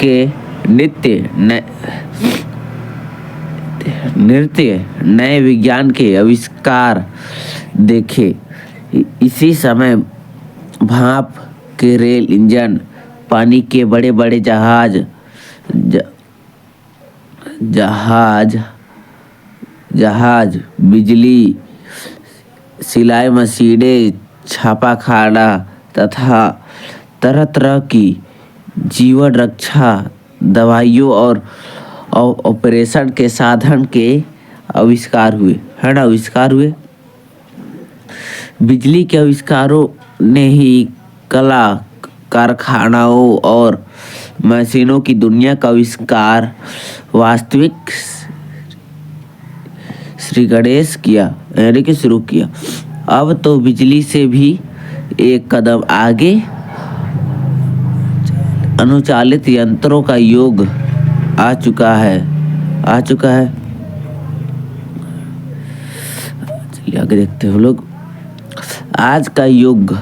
के नृत्य नए विज्ञान के आविष्कार देखे। इसी समय भाप के रेल इंजन, पानी के बड़े बड़े जहाज, बिजली, सिलाई मशीनें, छापाखाना तथा तरह तरह की जीवन रक्षा दवाइयों और ऑपरेशन के साधन के आविष्कार हुए, है ना, आविष्कार हुए। बिजली के आविष्कारों ने ही कला, कारखानाओं और मशीनों की दुनिया का आविष्कार वास्तविक श्री गणेश किया, यानी कि शुरू किया। अब तो बिजली से भी एक कदम आगे अनुचालित यंत्रों का युग आ चुका है। चलिए आगे देखते हैं हम लोग। आज का युग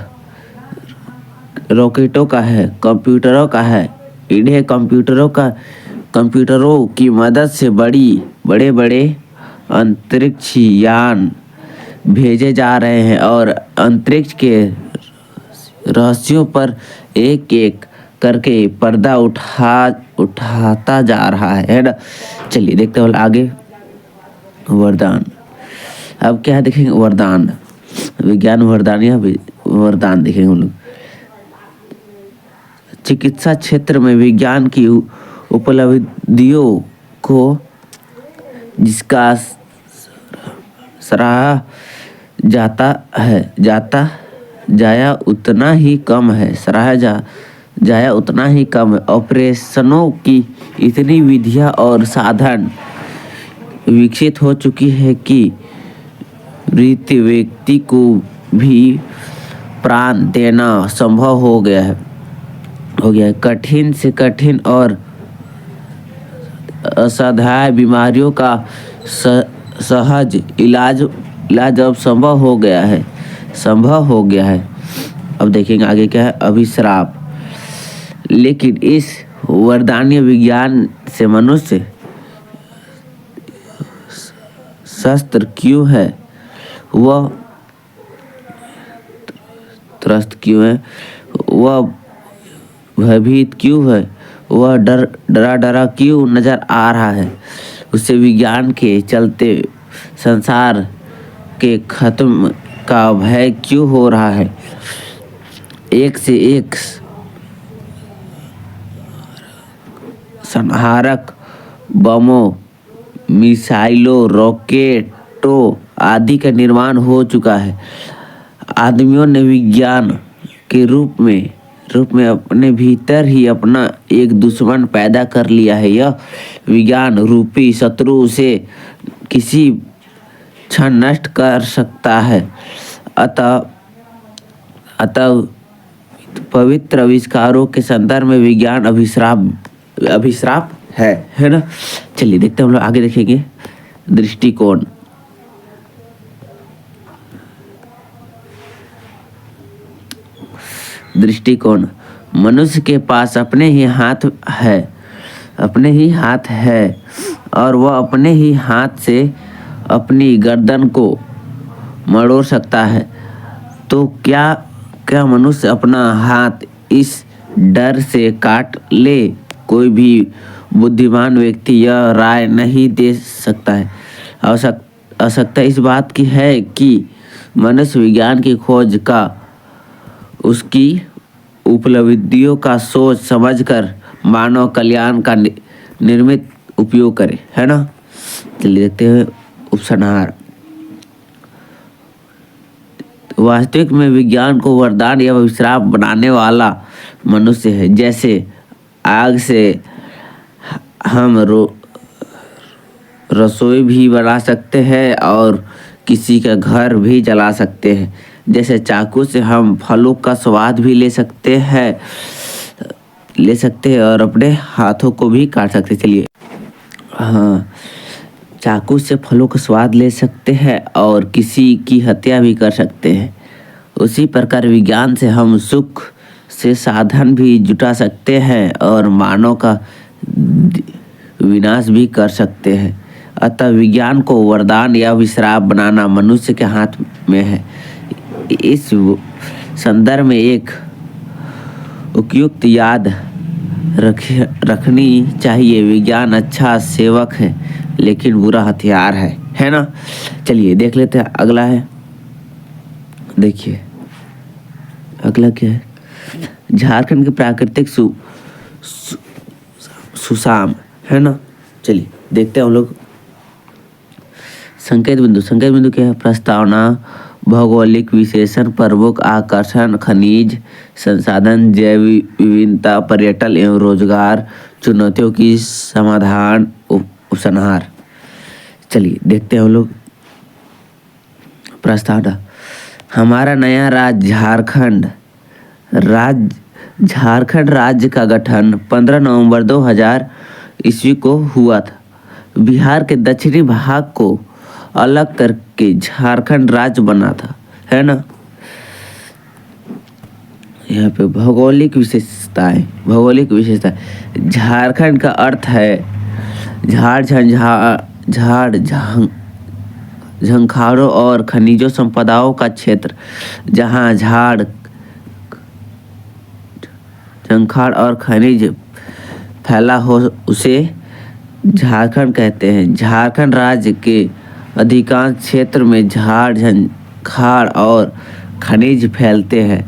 रॉकेटों का है, कंप्यूटरों का है। इन्हें कंप्यूटरों की मदद से बड़े बड़े अंतरिक्ष यान भेजे जा रहे हैं और अंतरिक्ष के रहस्यों पर एक एक करके पर्दा उठाता जा रहा है ना। चलिए देखते हैं आगे। वरदान, अब क्या देखेंगे, वरदान, विज्ञान वरदान या वरदान देखेंगे हम लोग। चिकित्सा क्षेत्र में विज्ञान की उपलब्धियों को जिसका सराहा जाया उतना ही कम है। जाया उतना ही कम है। ऑपरेशनों की इतनी विधियां और साधन विकसित हो चुकी है कि मृत व्यक्ति को भी प्राण देना संभव हो गया है। कठिन से कठिन और असाध्य बीमारियों का सहज इलाज अब संभव हो गया है। अब देखेंगे आगे क्या है, अभिश्राप। लेकिन इस वरदानीय विज्ञान से मनुष्य शस्त्र क्यों है, वह त्रस्त क्यों है, वह भयभीत क्यों है, वह डरा डरा क्यों नजर आ रहा है, उसे विज्ञान के चलते संसार के खत्म का भय क्यों हो रहा है। एक से एक संहारक बमों, मिसाइलों, रॉकेटों आदि का निर्माण हो चुका है। आदमियों ने विज्ञान के रूप में अपने भीतर ही अपना एक दुश्मन पैदा कर लिया है। यह विज्ञान रूपी शत्रु उसे किसी क्षण नष्ट कर सकता है। अतः पवित्र आविष्कारों के संदर्भ में विज्ञान अभिश्राप है ना। चलिए देखते हैं हम लोग आगे देखेंगे। दृष्टिकोण, दृष्टिकोण मनुष्य के पास अपने ही हाथ है और वह अपने ही हाथ से अपनी गर्दन को मरोड़ सकता है। तो क्या मनुष्य अपना हाथ इस डर से काट ले। कोई भी बुद्धिमान व्यक्ति यह राय नहीं दे सकता है। आवश्यकता इस बात की है कि मनुष्य विज्ञान की खोज का, उसकी उपलब्धियों का सोच समझकर मानव कल्याण का निर्मित उपयोग करे, है ना। चलिए देखते हैं उपसंहार। वास्तविक में विज्ञान को वरदान या श्राप बनाने वाला मनुष्य है। जैसे आग से हम रसोई भी बना सकते हैं और किसी का घर भी जला सकते हैं। जैसे चाकू से हम फलों का स्वाद भी ले सकते हैं और अपने हाथों को भी काट सकते हैं। चलिए, हाँ, चाकू से फलों का स्वाद ले सकते हैं और किसी की हत्या भी कर सकते हैं। उसी प्रकार विज्ञान से हम सुख से साधन भी जुटा सकते हैं और मानव का विनाश भी कर सकते हैं। अतः विज्ञान को वरदान या विश्राप बनाना मनुष्य के हाथ में है। इस संदर्भ में एक उपयुक्त याद रखनी चाहिए। विज्ञान अच्छा सेवक है लेकिन बुरा हथियार है ना। चलिए देख लेते हैं अगला है। देखिए अगला क्या है। झारखंड के प्राकृतिक सुशाम, है ना। चलिए देखते हैं हम लोग। संकेत बिंदु क्या है। प्रस्तावना, भौगोलिक विशेषण, प्रमुख आकर्षण, खनिज संसाधन, जैव विविधता, पर्यटन एवं रोजगार, चुनौतियों की समाधान, उपसंहार। चलिए देखते हैं हम लोग। प्रस्तावना। हमारा नया राज्य झारखंड राज्य का गठन 15 नवंबर 2000 ईस्वी को हुआ था। बिहार के दक्षिणी भाग को अलग करके झारखंड राज्य बना था, है ना। यहाँ पे भौगोलिक विशेषताएं। झारखंड का अर्थ है झाड़ झंखाड़ों और खनिजों संपदाओं का क्षेत्र। जहाँ झाड़, झंखाड़ और खनिज फैला हो उसे झारखंड कहते हैं। झारखंड राज्य के अधिकांश क्षेत्र में झाड़, झंखाड़ और खनिज फैलते हैं।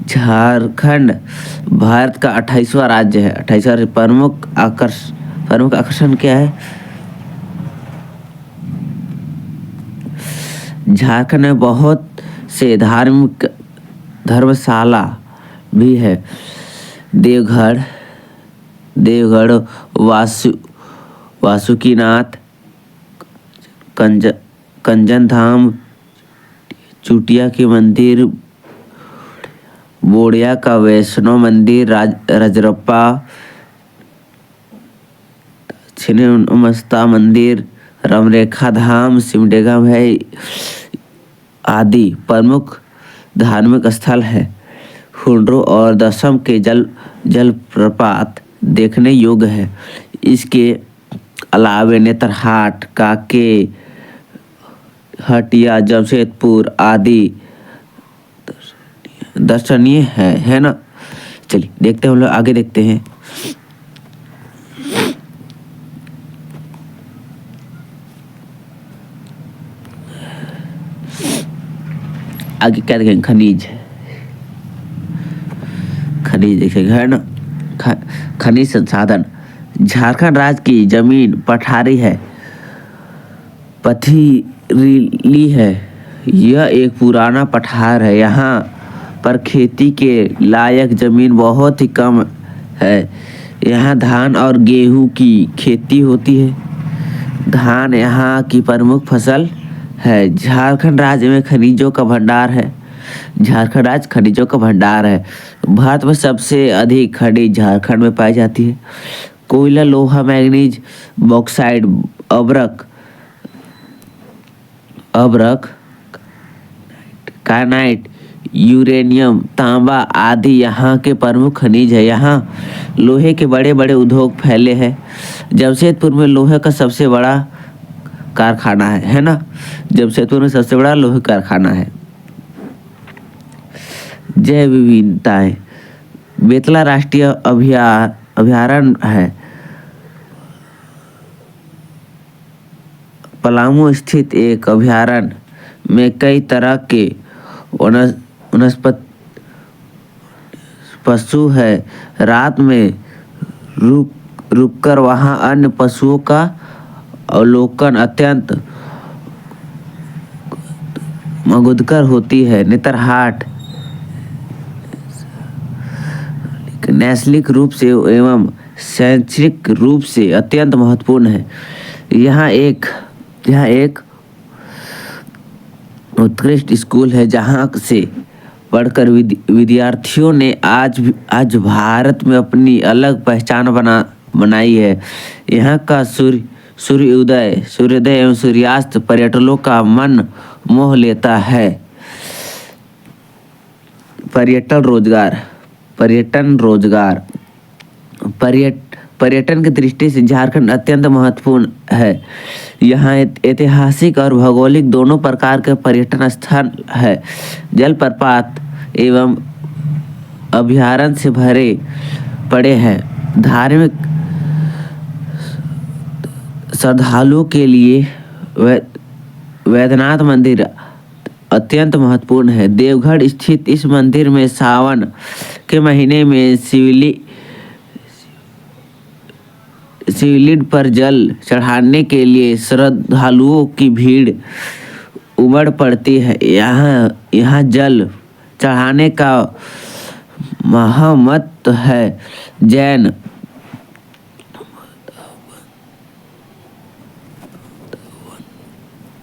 झारखंड भारत का 28वां राज्य है। 28वां प्रमुख आकर्षण क्या है। झारखंड में बहुत से धार्मिक धर्मशाला भी है। देवगढ़, वासुकीनाथ, कंजन धाम, चुटिया के मंदिर, बोड़िया का वैष्णो मंदिर, रजरप्पा, छिन्नमस्ता मंदिर, रामरेखा धाम, सिमडेगा है आदि प्रमुख धार्मिक स्थल है। हुंड्रो और दसम के जलप्रपात देखने योग्य है। इसके अलावे नेतरहाट, काके, हटिया, जमशेदपुर आदि दर्शनीय है ना। चलिए देखते हैं, हम लोग आगे देखते हैं। आगे क्या देखेंगे, खनिज। खनिज देखेंगे है ना। खनिज संसाधन। झारखंड राज्य की जमीन पठारी है, पथरीली है। यह एक पुराना पठार है। यहाँ पर खेती के लायक जमीन बहुत ही कम है। यहाँ धान और गेहूं की खेती होती है। धान यहाँ की प्रमुख फसल है। झारखंड राज्य में खनिजों का भंडार है। झारखंड राज्य खनिजों का भंडार है। भारत में सबसे अधिक खनिज झारखंड में पाई जाती है। कोयला, लोहा, मैग्नीज, बॉक्साइट, अब्रक कार्नाइट, यूरेनियम, तांबा आदि यहाँ के प्रमुख खनिज है। यहाँ लोहे के बड़े बड़े उद्योग फैले हैं। जमशेदपुर में लोहे का सबसे बड़ा कारखाना है ना। जमशेदपुर में सबसे बड़ा लोहे कारखाना है। जैव विविधताएं। बेतला राष्ट्रीय अभयारण्य है। पलामू स्थित एक अभयारण्य में कई तरह के वनस्पति पशु है। रात में रुककर वहां अन्य पशुओं का अवलोकन अत्यंत मगुदकर होती है। नेतरहाट नैसर्गिक रूप से एवं शैक्षणिक रूप से अत्यंत महत्वपूर्ण है। यहाँ एक उत्कृष्ट स्कूल है, जहाँ से पढ़कर विद्यार्थियों ने आज भारत में अपनी अलग पहचान बनाई है। यहाँ का सूर्योदय एवं सूर्यास्त पर्यटकों का मन मोह लेता है। पर्यटन की दृष्टि से झारखंड अत्यंत महत्वपूर्ण है। यहाँ ऐतिहासिक और भौगोलिक दोनों प्रकार के पर्यटन स्थल है। जलप्रपात एवं अभयारण्य से भरे पड़े हैं। धार्मिक श्रद्धालुओं के लिए वैद्यनाथ मंदिर अत्यंत महत्वपूर्ण है। देवगढ़ स्थित इस मंदिर में सावन के महीने में शिवलिंग पर जल चढ़ाने के लिए श्रद्धालुओं की भीड़ उमड़ पड़ती है। यहाँ जल चढ़ाने का महत्व है। जैन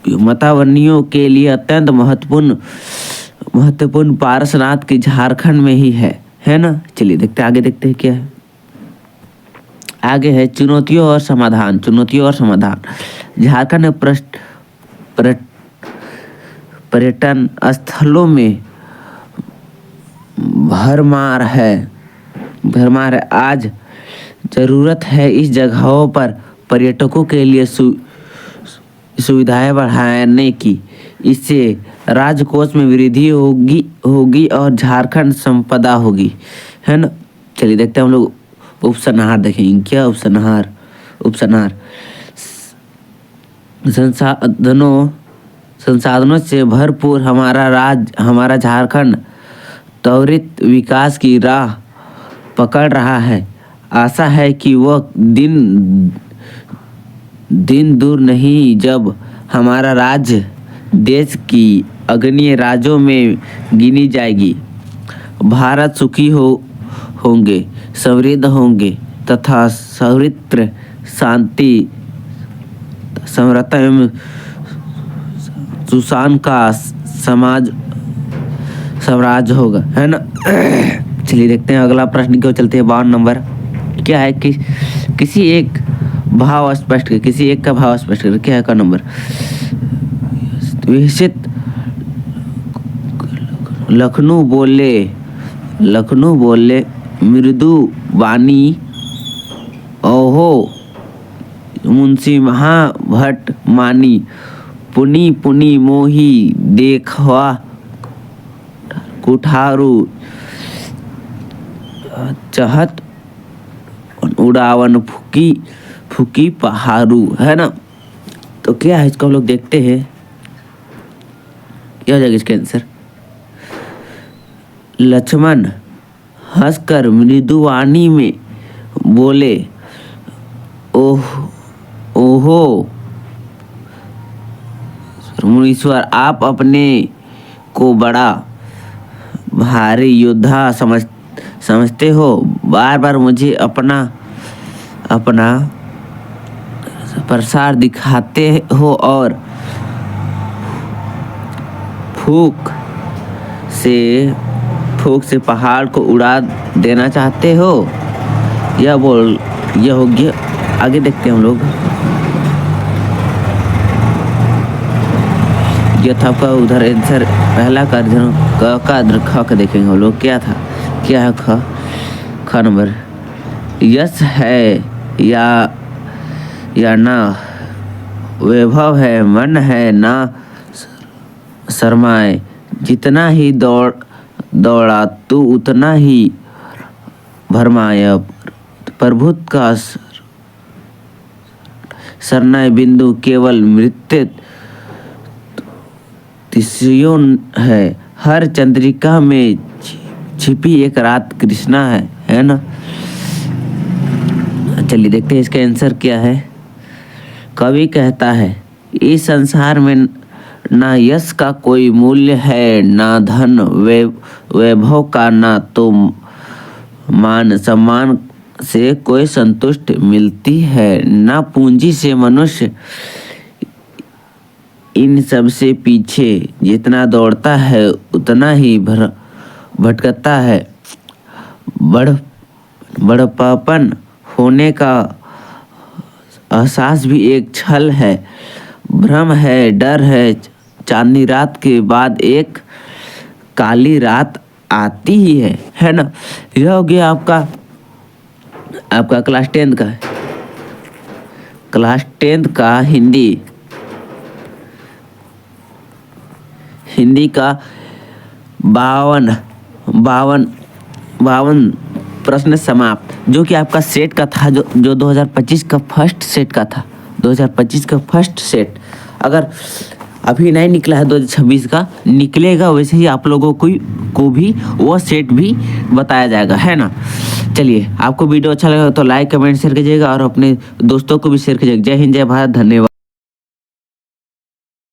मतावलंबियों के लिए अत्यंत महत्वपूर्ण पारसनाथ की झारखंड में ही है ना। चलिए देखते आगे, देखते हैं क्या है। आगे है चुनौतियों और समाधान। झारखंड में पर्यटन स्थलों में भरमार है। आज जरूरत है इस जगहों पर पर्यटकों के लिए सुविधाएं बढ़ाने की। इससे राजकोष में वृद्धि होगी और झारखंड संपदा होगी, है ना। चलिए देखते हैं हम लोग उपसंहार देखेंगे। क्या उपसंहार संसाधनों से भरपूर हमारा झारखंड त्वरित विकास की राह पकड़ रहा है। आशा है कि वह दिन दूर नहीं जब हमारा राज्य देश की अग्रणी राज्यों में गिनी जाएगी। भारत सुखी होंगे, समृद्ध होंगे तथा सर्वत्र शांति, समृद्धि एवं सुशासन का साम्राज्य होगा, है ना। चलिए देखते हैं अगला प्रश्न क्यों चलते हैं। 52 नंबर क्या है कि किसी एक का भाव स्पष्ट कर। क्या है का नंबर। विकसित लखनऊ बोले मृदु वाणी ओहो मुंशी महाभट मानी पुनी मोही देखवा कुठारू चहत उड़ावन फुकी फुकी पहाड़ू, है ना। तो क्या है इसको हम लोग देखते हैं, क्या हो जाएगा इसका आंसर। लक्ष्मण हंसकर मृदुवाणी में बोले, ओह ओहो मुनीश्वर, आप अपने को बड़ा भारी योद्धा समझते हो, बार बार मुझे अपना प्रसार दिखाते हो और फूक से पहाड़ को उड़ा देना चाहते हो। यह हो गया। आगे देखते हैं हम लोग। यह था आपका उधर आंसर पहला का ख देखेंगे हम लोग। क्या था, क्या है ख नंबर। यश है या ना, वैभव है मन है ना शर्माए, जितना ही दौड़ा तू उतना ही भरमाया, प्रभुत्व का सरनाय बिंदु केवल मृत्यु तिस्यों है, हर चंद्रिका में छिपी एक रात कृष्णा है ना। चलिए देखते हैं इसका आंसर क्या है। कवि कहता है, इस संसार में ना यश का कोई मूल्य है, ना धन वैभव का, ना तो मान सम्मान से कोई संतुष्ट मिलती है, ना पूंजी से मनुष्य इन सब से पीछे जितना दौड़ता है उतना ही भटकता है। बड़प्पन होने का एहसास भी एक छल है, भ्रम है, डर है, चांदनी रात के बाद एक काली रात आती ही है ना। यह हो गया आपका क्लास 10th का हिंदी का 52 प्रश्न समाप्त, जो कि आपका सेट का था, जो 2025 का फर्स्ट सेट का था। 2025 का फर्स्ट सेट अगर अभी नहीं निकला है, 2026 का निकलेगा, वैसे ही आप लोगों को भी वो सेट भी बताया जाएगा, है ना। चलिए, आपको वीडियो अच्छा लगा तो लाइक कमेंट शेयर कीजिएगा और अपने दोस्तों को भी शेयर कीजिएगा। जय हिंद, जय भारत, धन्यवाद।